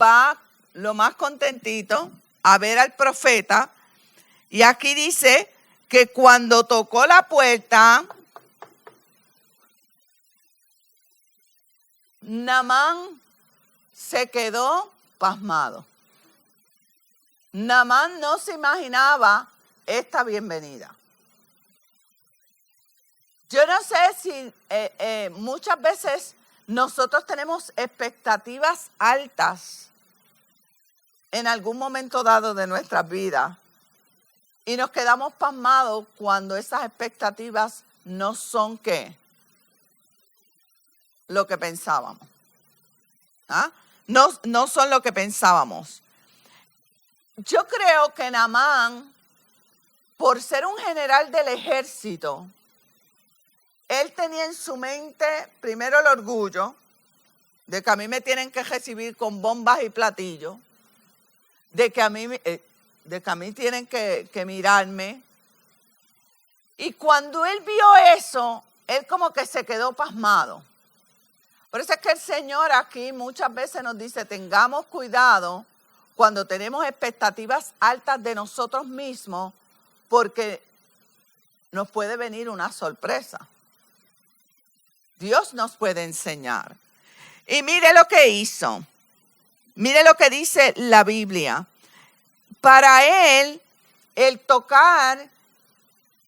va lo más contentito a ver al profeta. Y aquí dice que cuando tocó la puerta, Naamán se quedó pasmado. Naamán no se imaginaba esta bienvenida. Yo no sé si muchas veces nosotros tenemos expectativas altas en algún momento dado de nuestras vidas y nos quedamos pasmados cuando esas expectativas no son ¿qué? Lo que pensábamos. ¿Ah? No son lo que pensábamos. Yo creo que Naamán, por ser un general del ejército, él tenía en su mente primero el orgullo de que a mí me tienen que recibir con bombas y platillos, de que a mí tienen que mirarme. Y cuando él vio eso, él como que se quedó pasmado. Por eso es que el Señor aquí muchas veces nos dice, tengamos cuidado cuando tenemos expectativas altas de nosotros mismos, porque nos puede venir una sorpresa. Dios nos puede enseñar. Y mire lo que hizo. Mire lo que dice la Biblia. Para él, el tocar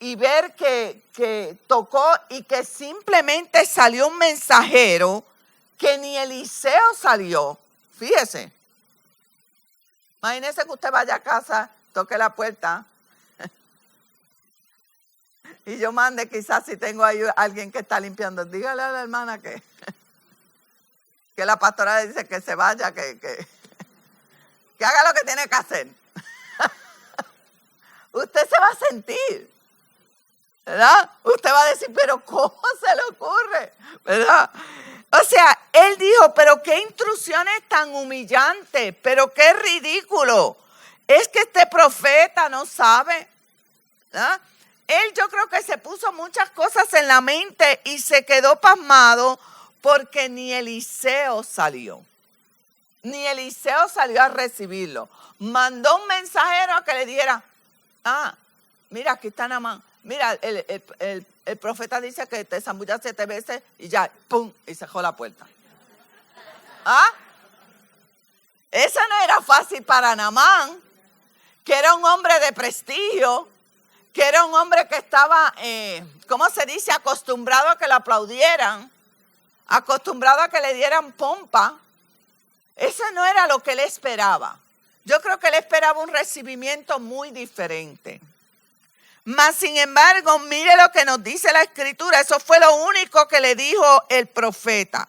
y ver que tocó y que simplemente salió un mensajero, que ni Eliseo salió. Fíjese. Imagínese que usted vaya a casa, toque la puerta y yo mande, quizás si tengo ahí alguien que está limpiando, dígale a la hermana que la pastora le dice que se vaya, que haga lo que tiene que hacer. Usted se va a sentir, ¿verdad? Usted va a decir, pero ¿cómo se le ocurre? ¿Verdad? O sea, él dijo, pero qué intrusiones tan humillantes, pero qué ridículo. Es que este profeta no sabe, ¿verdad? Él yo creo que se puso muchas cosas en la mente y se quedó pasmado porque ni Eliseo salió. Ni Eliseo salió a recibirlo. Mandó un mensajero a que le dijera, mira, aquí está Naamán. Mira, el profeta dice que te zambullas 7 veces y ya, ¡pum! Y cerró la puerta. Eso no era fácil para Naamán, que era un hombre de prestigio, que era un hombre que estaba, ¿cómo se dice? Acostumbrado a que lo aplaudieran, acostumbrado a que le dieran pompa. Eso no era lo que él esperaba. Yo creo que él esperaba un recibimiento muy diferente. Mas, sin embargo, mire lo que nos dice la Escritura. Eso fue lo único que le dijo el profeta.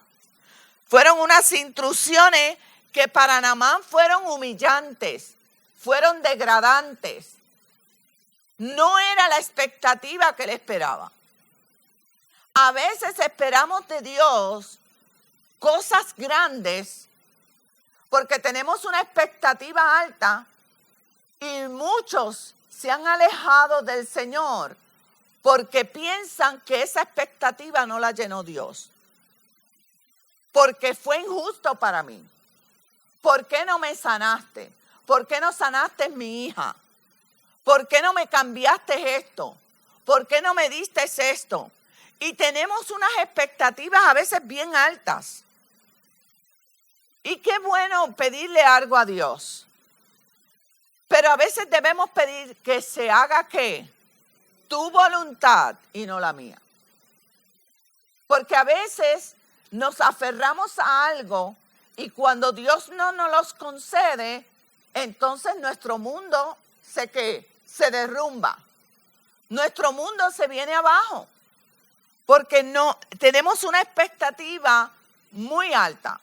Fueron unas intrusiones que para Naamán fueron humillantes, fueron degradantes. No era la expectativa que él esperaba. A veces esperamos de Dios cosas grandes porque tenemos una expectativa alta y muchos se han alejado del Señor porque piensan que esa expectativa no la llenó Dios. Porque fue injusto para mí. ¿Por qué no me sanaste? ¿Por qué no sanaste mi hija? ¿Por qué no me cambiaste esto? ¿Por qué no me diste esto? Y tenemos unas expectativas a veces bien altas. Y qué bueno pedirle algo a Dios. Pero a veces debemos pedir que se haga ¿qué? tu voluntad y no la mía. Porque a veces nos aferramos a algo y cuando Dios no nos los concede, entonces nuestro mundo se derrumba. Nuestro mundo se viene abajo porque no tenemos una expectativa muy alta.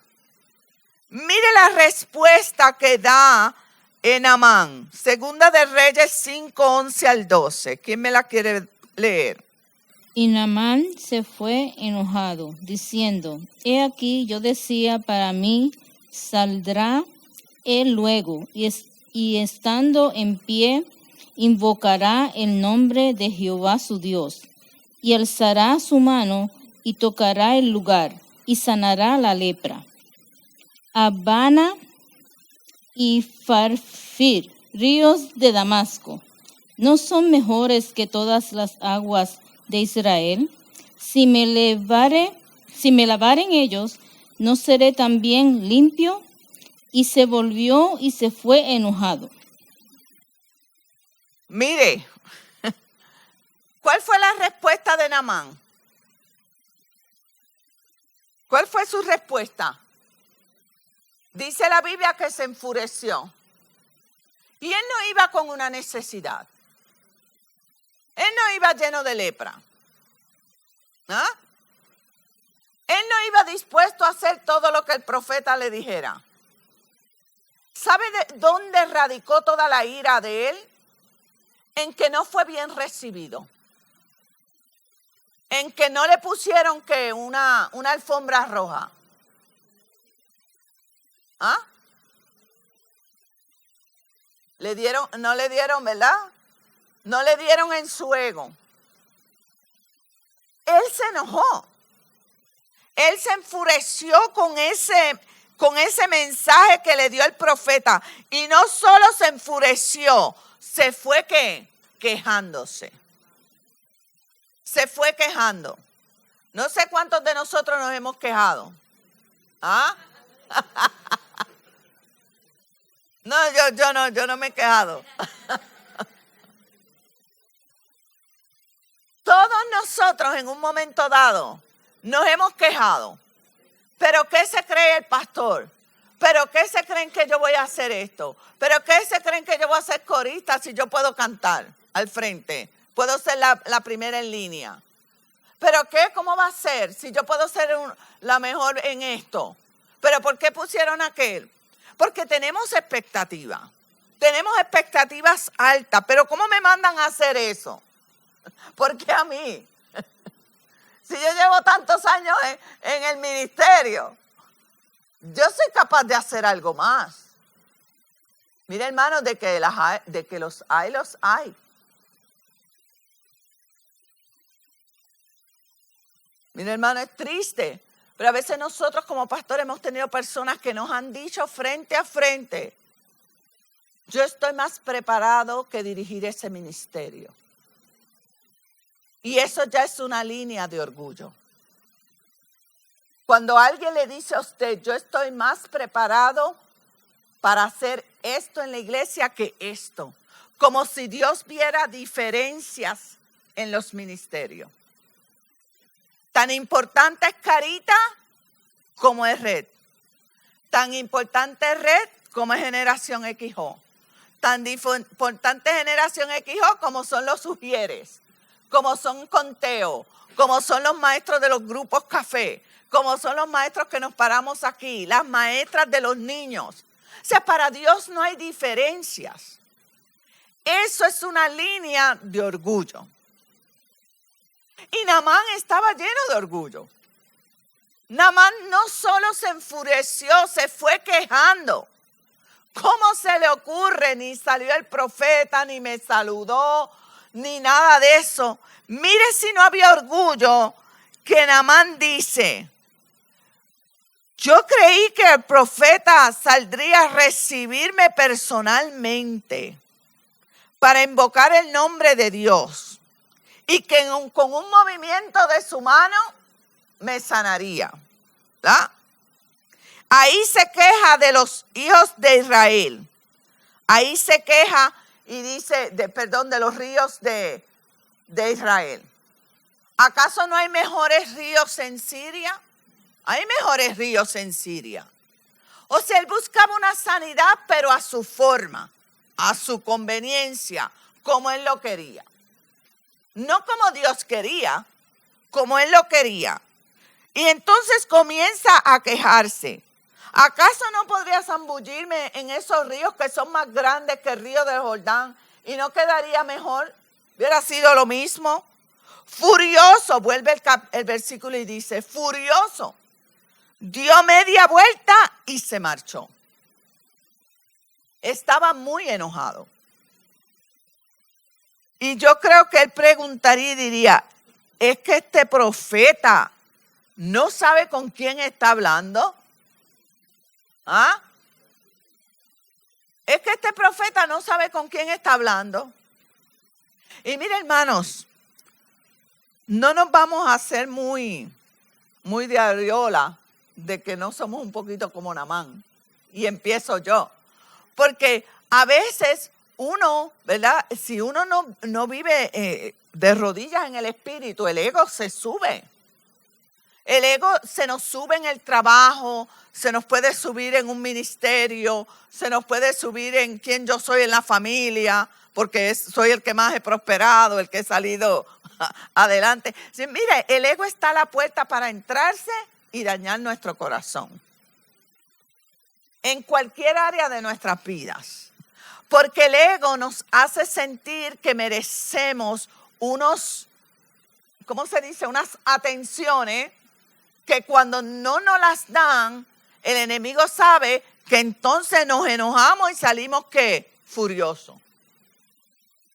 Mire la respuesta que da Naamán, Segunda de Reyes 5, 11 al 12. ¿Quién me la quiere leer? Y Naamán se fue enojado, diciendo: He aquí, yo decía para mí, saldrá él luego, y estando en pie, invocará el nombre de Jehová su Dios, y alzará su mano, y tocará el lugar, y sanará la lepra. Abana y Farfir, ríos de Damasco, ¿no son mejores que todas las aguas de Israel? Si me lavaren ellos, ¿no seré también limpio? Y se volvió y se fue enojado. Mire, ¿cuál fue la respuesta de Naamán? ¿Cuál fue su respuesta? Dice la Biblia que se enfureció. Y él no iba con una necesidad. Él no iba lleno de lepra. ¿Ah? Él no iba dispuesto a hacer todo lo que el profeta le dijera. ¿Sabe de dónde radicó toda la ira de él? En que no fue bien recibido. En que no le pusieron que una alfombra roja. ¿Ah? No le dieron, ¿verdad? No le dieron en su ego. Él se enojó. Él se enfureció con ese mensaje que le dio el profeta. Y no solo se enfureció, se fue quejándose. Se fue quejando. No sé cuántos de nosotros nos hemos quejado. ¿Ah? No, yo no me he quejado. Todos nosotros en un momento dado nos hemos quejado. ¿Pero qué se cree el pastor? ¿Pero qué se creen que yo voy a hacer esto? ¿Pero qué se creen que yo voy a ser corista si yo puedo cantar al frente? Puedo ser la primera en línea. ¿Pero qué? ¿Cómo va a ser si yo puedo ser la mejor en esto? ¿Pero por qué pusieron aquel? Porque tenemos expectativas. Tenemos expectativas altas. ¿Pero cómo me mandan a hacer eso? ¿Por qué a mí? Si yo llevo tantos años en el ministerio, yo soy capaz de hacer algo más. Mira, hermano, de que los hay. Mira, hermano, es triste. Pero a veces nosotros como pastores hemos tenido personas que nos han dicho frente a frente: yo estoy más preparado que dirigir ese ministerio. Y eso ya es una línea de orgullo. Cuando alguien le dice a usted: yo estoy más preparado para hacer esto en la iglesia que esto. Como si Dios viera diferencias en los ministerios. Tan importante es Carita como es Red. Tan importante es Red como es Generación XO. Tan importante es Generación XO como son los sugieres, como son Conteo, como son los maestros de los grupos café, como son los maestros que nos paramos aquí, las maestras de los niños. O sea, para Dios no hay diferencias. Eso es una línea de orgullo. Y Naamán estaba lleno de orgullo. Naamán no solo se enfureció, se fue quejando. ¿Cómo se le ocurre? Ni salió el profeta, ni me saludó, ni nada de eso. Mire si no había orgullo, que Naamán dice: yo creí que el profeta saldría a recibirme personalmente para invocar el nombre de Dios y que con un movimiento de su mano me sanaría. ¿Verdad? Ahí se queja de los hijos de Israel. Ahí se queja y dice, de los ríos de de Israel. ¿Acaso no hay mejores ríos en Siria? Hay mejores ríos en Siria. O sea, él buscaba una sanidad, pero a su forma, a su conveniencia, como él lo quería. No como Dios quería, como él lo quería. Y entonces comienza a quejarse. ¿Acaso no podría zambullirme en esos ríos que son más grandes que el río del Jordán y no quedaría mejor? ¿Hubiera sido lo mismo? Furioso, vuelve el versículo y dice, furioso, dio media vuelta y se marchó. Estaba muy enojado. Y yo creo que él preguntaría y diría, ¿es que este profeta no sabe con quién está hablando? ¿Ah? Es que este profeta no sabe con quién está hablando. Y mire, hermanos, no nos vamos a hacer muy de areola de que no somos un poquito como Naamán. Y empiezo yo. Porque a veces uno, ¿verdad? Si uno no vive de rodillas en el espíritu, el ego se sube. El ego se nos sube en el trabajo, se nos puede subir en un ministerio, se nos puede subir en quién yo soy en la familia, porque soy el que más he prosperado, el que he salido adelante. Sí, mire, el ego está a la puerta para entrarse y dañar nuestro corazón. En cualquier área de nuestras vidas. Porque el ego nos hace sentir que merecemos unas atenciones que cuando no nos las dan, el enemigo sabe que entonces nos enojamos y salimos ¿qué? Furiosos.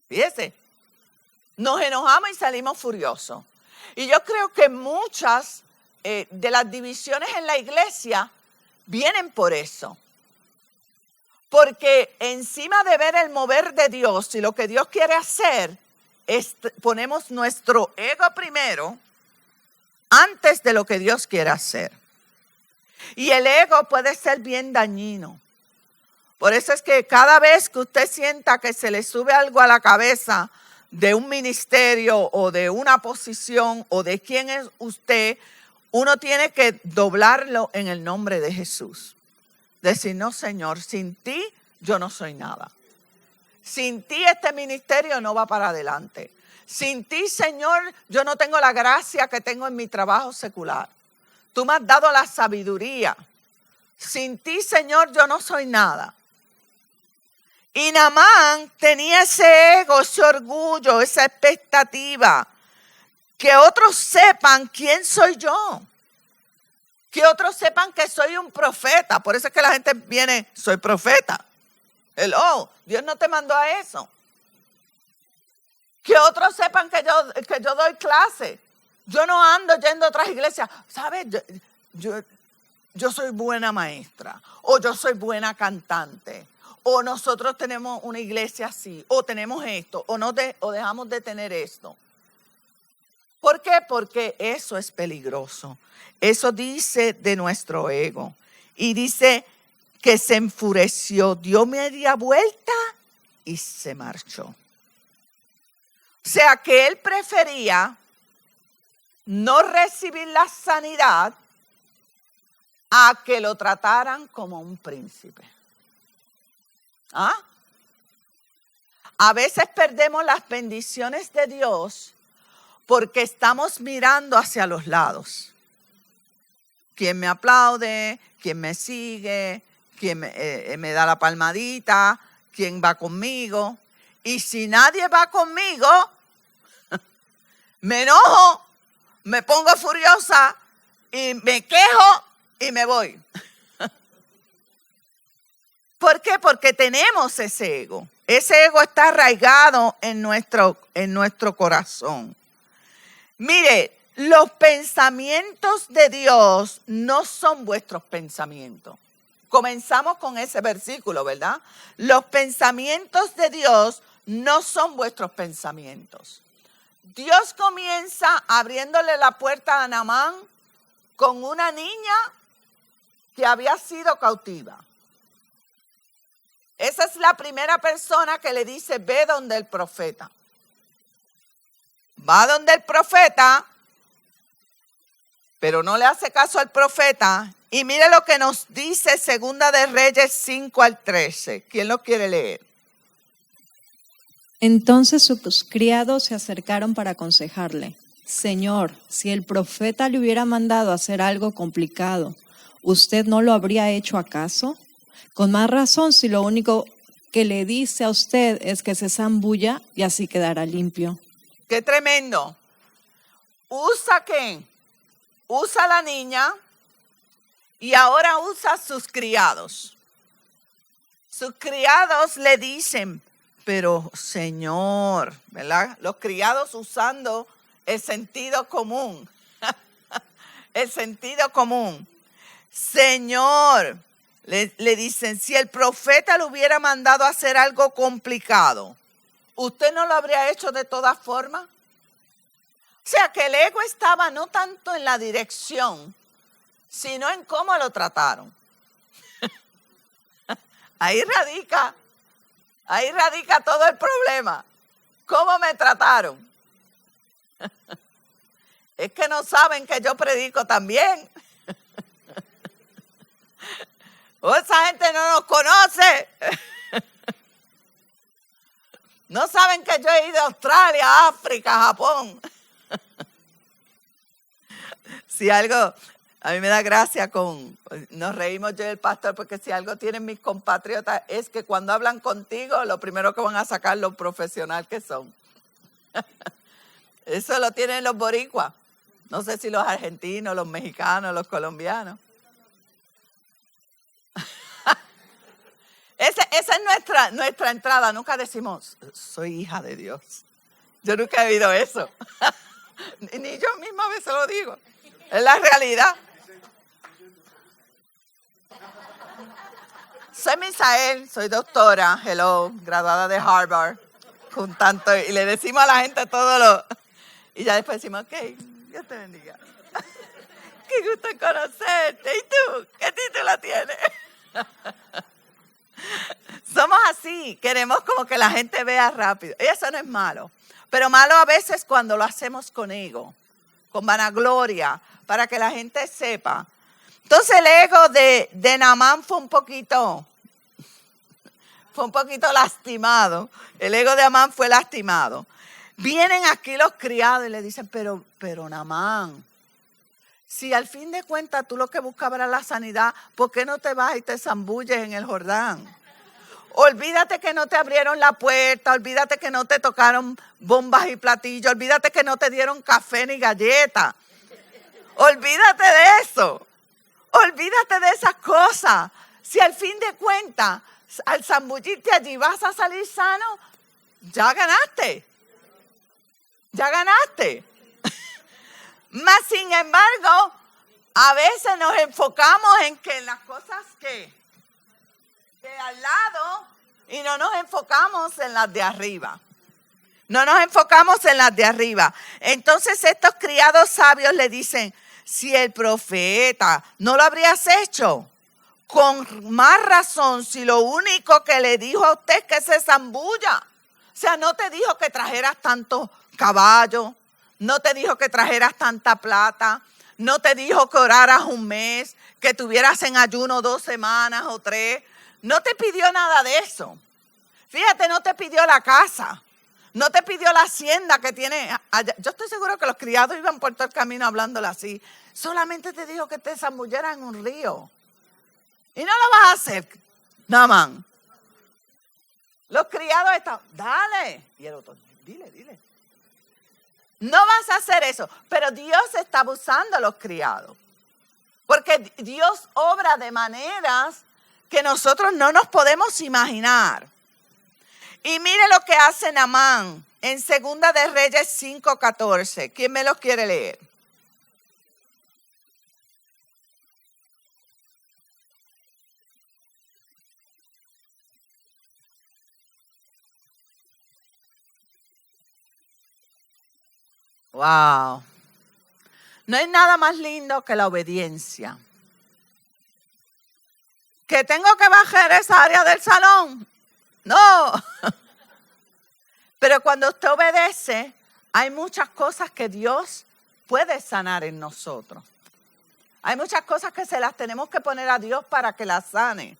Fíjese, nos enojamos y salimos furiosos. Y yo creo que muchas de las divisiones en la iglesia vienen por eso. Porque encima de ver el mover de Dios y lo que Dios quiere hacer, ponemos nuestro ego primero antes de lo que Dios quiere hacer. Y el ego puede ser bien dañino. Por eso es que cada vez que usted sienta que se le sube algo a la cabeza de un ministerio o de una posición o de quién es usted, uno tiene que doblarlo en el nombre de Jesús. Decir, no, Señor, sin ti yo no soy nada. Sin ti este ministerio no va para adelante. Sin ti, Señor, yo no tengo la gracia que tengo en mi trabajo secular. Tú me has dado la sabiduría. Sin ti, Señor, yo no soy nada. Y Naamán tenía ese ego, ese orgullo, esa expectativa. Que otros sepan quién soy yo. Que otros sepan que soy un profeta. Por eso es que la gente viene, soy profeta. Hello, Dios no te mandó a eso. Que otros sepan que yo doy clase. Yo no ando yendo a otras iglesias. ¿Sabes? Yo soy buena maestra. O yo soy buena cantante. O nosotros tenemos una iglesia así. O tenemos esto. O dejamos de tener esto. ¿Por qué? Porque eso es peligroso. Eso dice de nuestro ego. Y dice que se enfureció, dio media vuelta y se marchó. O sea que él prefería no recibir la sanidad a que lo trataran como un príncipe. ¿Ah? A veces perdemos las bendiciones de Dios porque estamos mirando hacia los lados. ¿Quién me aplaude? ¿Quién me sigue? ¿Quién me da la palmadita? ¿Quién va conmigo? Y si nadie va conmigo, me enojo, me pongo furiosa y me quejo y me voy. ¿Por qué? Porque tenemos ese ego. Ese ego está arraigado en nuestro corazón. Mire, los pensamientos de Dios no son vuestros pensamientos. Comenzamos con ese versículo, ¿verdad? Los pensamientos de Dios no son vuestros pensamientos. Dios comienza abriéndole la puerta a Naamán con una niña que había sido cautiva. Esa es la primera persona que le dice, ve donde el profeta. va donde el profeta, pero no le hace caso al profeta. Y mire lo que nos dice Segunda de Reyes 5 al 13. ¿Quién lo quiere leer? Entonces sus criados se acercaron para aconsejarle: Señor, si el profeta le hubiera mandado hacer algo complicado, ¿usted no lo habría hecho acaso? Con más razón si lo único que le dice a usted es que se zambulla y así quedará limpio. ¡Qué tremendo! Usa ¿qué? Usa a la niña y ahora usa a sus criados. Sus criados le dicen, pero Señor, ¿verdad? Los criados usando el sentido común. El sentido común. Señor, le dicen, si el profeta le hubiera mandado a hacer algo complicado, ¿usted no lo habría hecho de todas formas? O sea, que el ego estaba no tanto en la dirección, sino en cómo lo trataron. Ahí radica todo el problema. ¿Cómo me trataron? Es que no saben que yo predico también. O esa gente no nos conoce. No saben que yo he ido a Australia, África, Japón. Si algo, a mí me da gracia nos reímos yo y el pastor, porque si algo tienen mis compatriotas es que cuando hablan contigo, lo primero que van a sacar lo profesional que son. Eso lo tienen los boricuas. No sé si los argentinos, los mexicanos, los colombianos. Esa es nuestra entrada. Nunca decimos, soy hija de Dios. Yo nunca he oído eso. Ni yo misma a veces lo digo. Es la realidad. Soy Misael, soy doctora, graduada de Harvard, y le decimos a la gente todo lo... Y ya después decimos, ok, Dios te bendiga. Qué gusto conocerte. ¿Y tú? ¿Qué título tienes? Somos así, queremos como que la gente vea rápido. Y eso no es malo, pero malo a veces cuando lo hacemos con ego, con vanagloria, para que la gente sepa. Entonces el ego de Naamán fue un poquito lastimado. El ego de Naamán fue lastimado. Vienen aquí los criados y le dicen, pero Naamán, si al fin de cuentas tú lo que buscabas era la sanidad, ¿por qué no te vas y te zambulles en el Jordán? Olvídate que no te abrieron la puerta, olvídate que no te tocaron bombas y platillos, olvídate que no te dieron café ni galleta. Olvídate de eso, olvídate de esas cosas. Si al fin de cuentas, al zambullirte allí vas a salir sano, ya ganaste. Ya ganaste. Mas, sin embargo, a veces nos enfocamos en las cosas que al lado y no nos enfocamos en las de arriba. No nos enfocamos en las de arriba. Entonces estos criados sabios le dicen, si el profeta no lo habrías hecho, con más razón, si lo único que le dijo a usted es que se zambulla. O sea, no te dijo que trajeras tantos caballos, no te dijo que trajeras tanta plata, no te dijo que oraras un mes, que tuvieras en ayuno 2 semanas o 3. No te pidió nada de eso. Fíjate, no te pidió la casa, no te pidió la hacienda que tiene allá. Yo estoy seguro que los criados iban por todo el camino hablándole así. Solamente te dijo que te zambulleras en un río. Y no lo vas a hacer, Naamán. Los criados están, dale. Y el otro, dile. No vas a hacer eso. Pero Dios está abusando a los criados. Porque Dios obra de maneras que nosotros no nos podemos imaginar. Y mire lo que hace Naamán en Segunda de Reyes 5:14. ¿Quién me lo quiere leer? Wow. No hay nada más lindo que la obediencia. ¿Que tengo que bajar esa área del salón? No. Pero cuando usted obedece, hay muchas cosas que Dios puede sanar en nosotros. Hay muchas cosas que se las tenemos que poner a Dios para que las sane.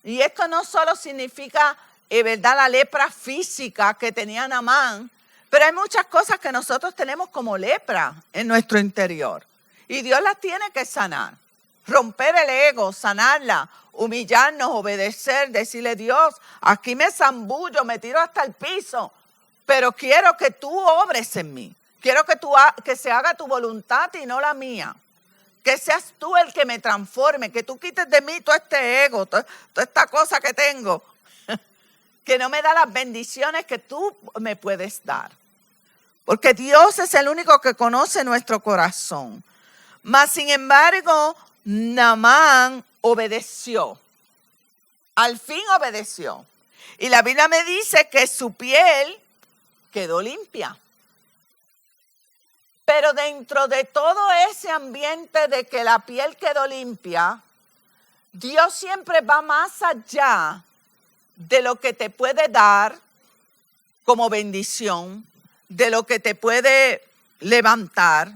Y esto no solo significa, ¿verdad?, la lepra física que tenía Naamán, pero hay muchas cosas que nosotros tenemos como lepra en nuestro interior. Y Dios las tiene que sanar. Romper el ego, sanarla, humillarnos, obedecer, decirle, Dios, aquí me zambullo, me tiro hasta el piso, pero quiero que tú obres en mí. Quiero que se haga tu voluntad y no la mía. Que seas tú el que me transforme, que tú quites de mí todo este ego, toda esta cosa que tengo, que no me da las bendiciones que tú me puedes dar. Porque Dios es el único que conoce nuestro corazón. Mas, sin embargo, Naamán obedeció. Al fin obedeció. Y la Biblia me dice que su piel quedó limpia. Pero dentro de todo ese ambiente de que la piel quedó limpia, Dios siempre va más allá de lo que te puede dar como bendición, de lo que te puede levantar.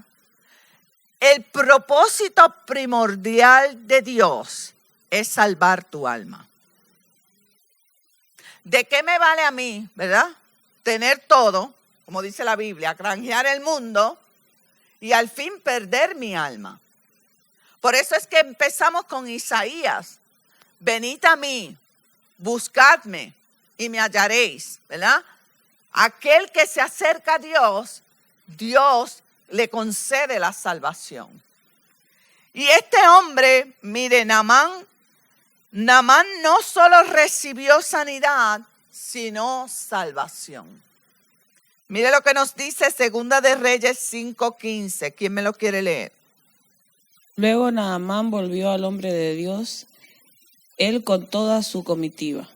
El propósito primordial de Dios es salvar tu alma. ¿De qué me vale a mí, verdad? Tener todo, como dice la Biblia, granjear el mundo y al fin perder mi alma. Por eso es que empezamos con Isaías. Venid a mí, buscadme y me hallaréis, ¿verdad? Aquel que se acerca a Dios, Dios le concede la salvación. Y este hombre, mire, Naamán no solo recibió sanidad, sino salvación. Mire lo que nos dice Segunda de Reyes 5:15. ¿Quién me lo quiere leer? Luego Naamán volvió al hombre de Dios, él con toda su comitiva.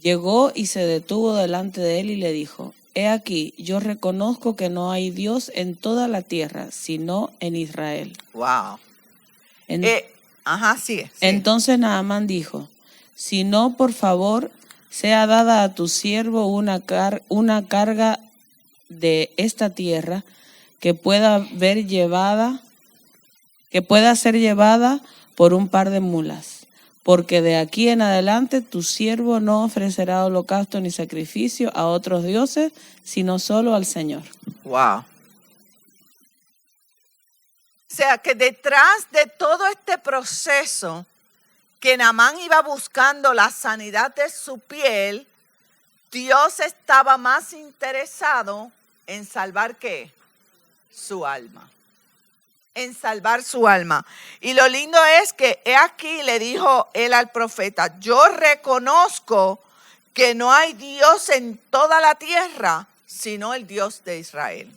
Llegó y se detuvo delante de él y le dijo, he aquí, yo reconozco que no hay Dios en toda la tierra, sino en Israel. Wow. Sigue. Entonces Naamán dijo, si no, por favor, sea dada a tu siervo una carga de esta tierra que pueda ser llevada por un par de mulas, porque de aquí en adelante tu siervo no ofrecerá holocausto ni sacrificio a otros dioses, sino solo al Señor. Wow. O sea que detrás de todo este proceso que Naamán iba buscando la sanidad de su piel, Dios estaba más interesado en salvar ¿qué? Su alma. En salvar su alma. Y lo lindo es que he aquí le dijo él al profeta, yo reconozco que no hay Dios en toda la tierra, sino el Dios de Israel.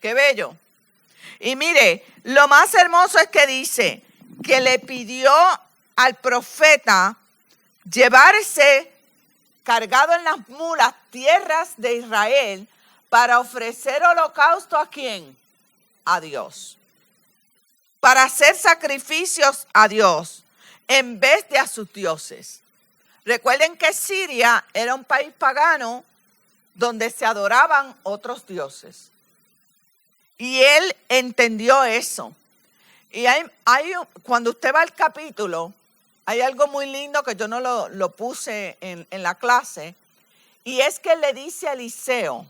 Qué bello. Y mire, lo más hermoso es que dice que le pidió al profeta llevarse cargado en las mulas tierras de Israel para ofrecer holocausto ¿a quién? A Dios. Para hacer sacrificios a Dios en vez de a sus dioses. Recuerden que Siria era un país pagano donde se adoraban otros dioses. Y él entendió eso. Y cuando usted va al capítulo, hay algo muy lindo que yo no lo puse en la clase, y es que él le dice a Eliseo,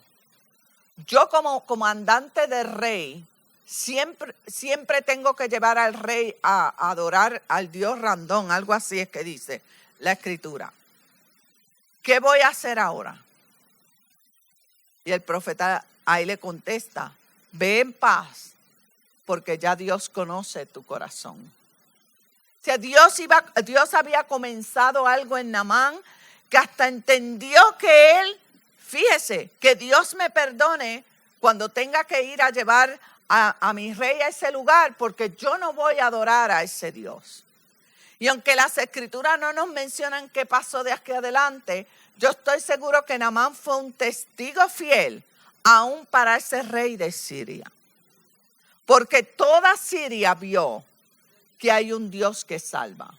yo como comandante del rey, siempre tengo que llevar al rey a adorar al Dios Randón, algo así es que dice la escritura. ¿Qué voy a hacer ahora? Y el profeta ahí le contesta, ve en paz, porque ya Dios conoce tu corazón. O sea, Dios había comenzado algo en Naamán que hasta entendió que él, fíjese, que Dios me perdone cuando tenga que ir a llevar a mi rey a ese lugar, porque yo no voy a adorar a ese Dios. Y aunque las escrituras no nos mencionan qué pasó de aquí adelante, yo estoy seguro que Naamán fue un testigo fiel aún para ese rey de Siria. Porque toda Siria vio que hay un Dios que salva.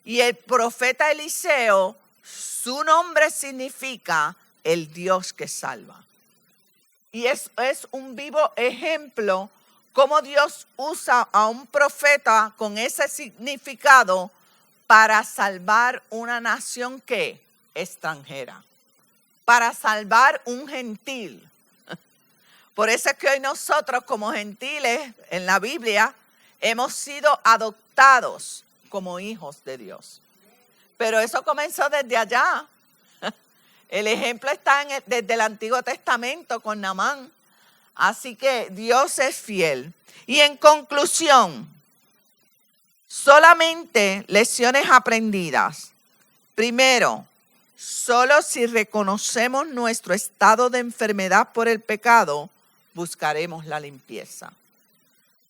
Y el profeta Eliseo, su nombre significa el Dios que salva. Y es un vivo ejemplo cómo Dios usa a un profeta con ese significado para salvar una nación que extranjera, para salvar un gentil. Por eso es que hoy nosotros como gentiles en la Biblia hemos sido adoptados como hijos de Dios. Pero eso comenzó desde allá. El ejemplo está desde el Antiguo Testamento con Naamán. Así que Dios es fiel. Y en conclusión, solamente lecciones aprendidas. Primero, solo si reconocemos nuestro estado de enfermedad por el pecado, buscaremos la limpieza.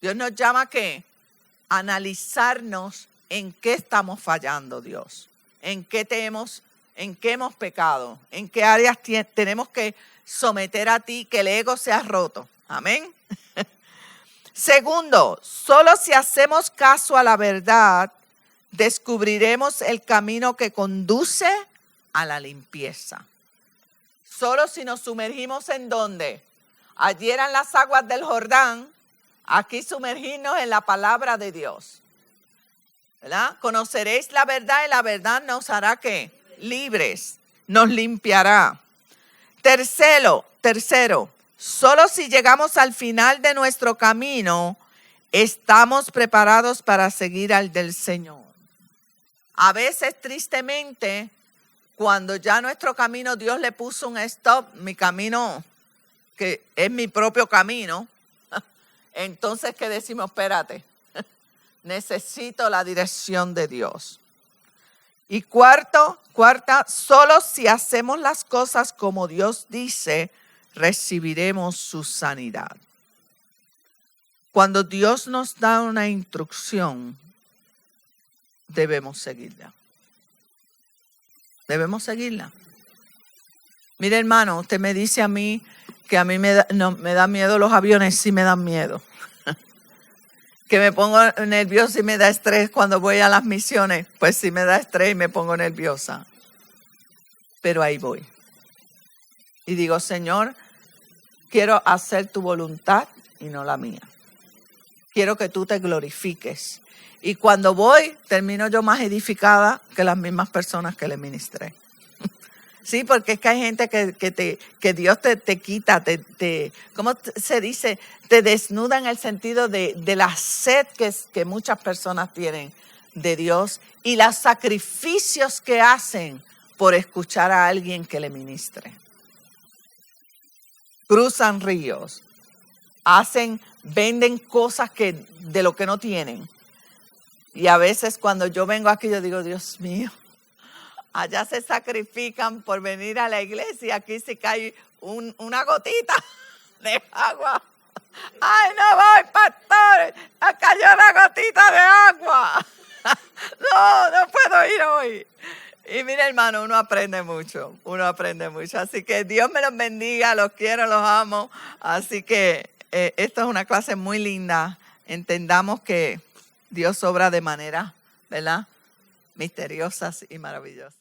Dios nos llama a ¿qué? Analizarnos en qué estamos fallando, Dios. En qué hemos pecado, en qué áreas tenemos que someter a ti, que el ego sea roto. Amén. Segundo, solo si hacemos caso a la verdad, descubriremos el camino que conduce a la limpieza. Solo si nos sumergimos en ¿dónde? Allí eran las aguas del Jordán, aquí sumergirnos en la palabra de Dios. ¿Verdad? Conoceréis la verdad y la verdad nos hará ¿qué? Libres, nos limpiará. Tercero, solo si llegamos al final de nuestro camino, estamos preparados para seguir al del Señor. A veces, tristemente, cuando ya nuestro camino, Dios le puso un stop, mi camino, que es mi propio camino, entonces que decimos, espérate, necesito la dirección de Dios. Y cuarta, solo si hacemos las cosas como Dios dice, recibiremos su sanidad. Cuando Dios nos da una instrucción, debemos seguirla. Debemos seguirla. Mire, hermano, usted me dice a mí que a mí me da miedo los aviones, sí me dan miedo. Que me pongo nerviosa y me da estrés cuando voy a las misiones, pues sí me da estrés y me pongo nerviosa. Pero ahí voy. Y digo, Señor, quiero hacer tu voluntad y no la mía. Quiero que tú te glorifiques. Y cuando voy, termino yo más edificada que las mismas personas que le ministré. Sí, porque es que hay gente que Dios te quita, ¿cómo se dice? Te desnuda en el sentido de la sed que muchas personas tienen de Dios y los sacrificios que hacen por escuchar a alguien que le ministre. Cruzan ríos, venden cosas de lo que no tienen. Y a veces cuando yo vengo aquí yo digo, Dios mío, allá se sacrifican por venir a la iglesia, aquí se cae una gotita de agua. ¡Ay, no voy, pastor! ¡Cayó una gotita de agua! No puedo ir hoy. Y mira, hermano, uno aprende mucho. Así que Dios me los bendiga, los quiero, los amo. Así que esto es una clase muy linda. Entendamos que Dios obra de manera, ¿verdad?, misteriosas y maravillosas.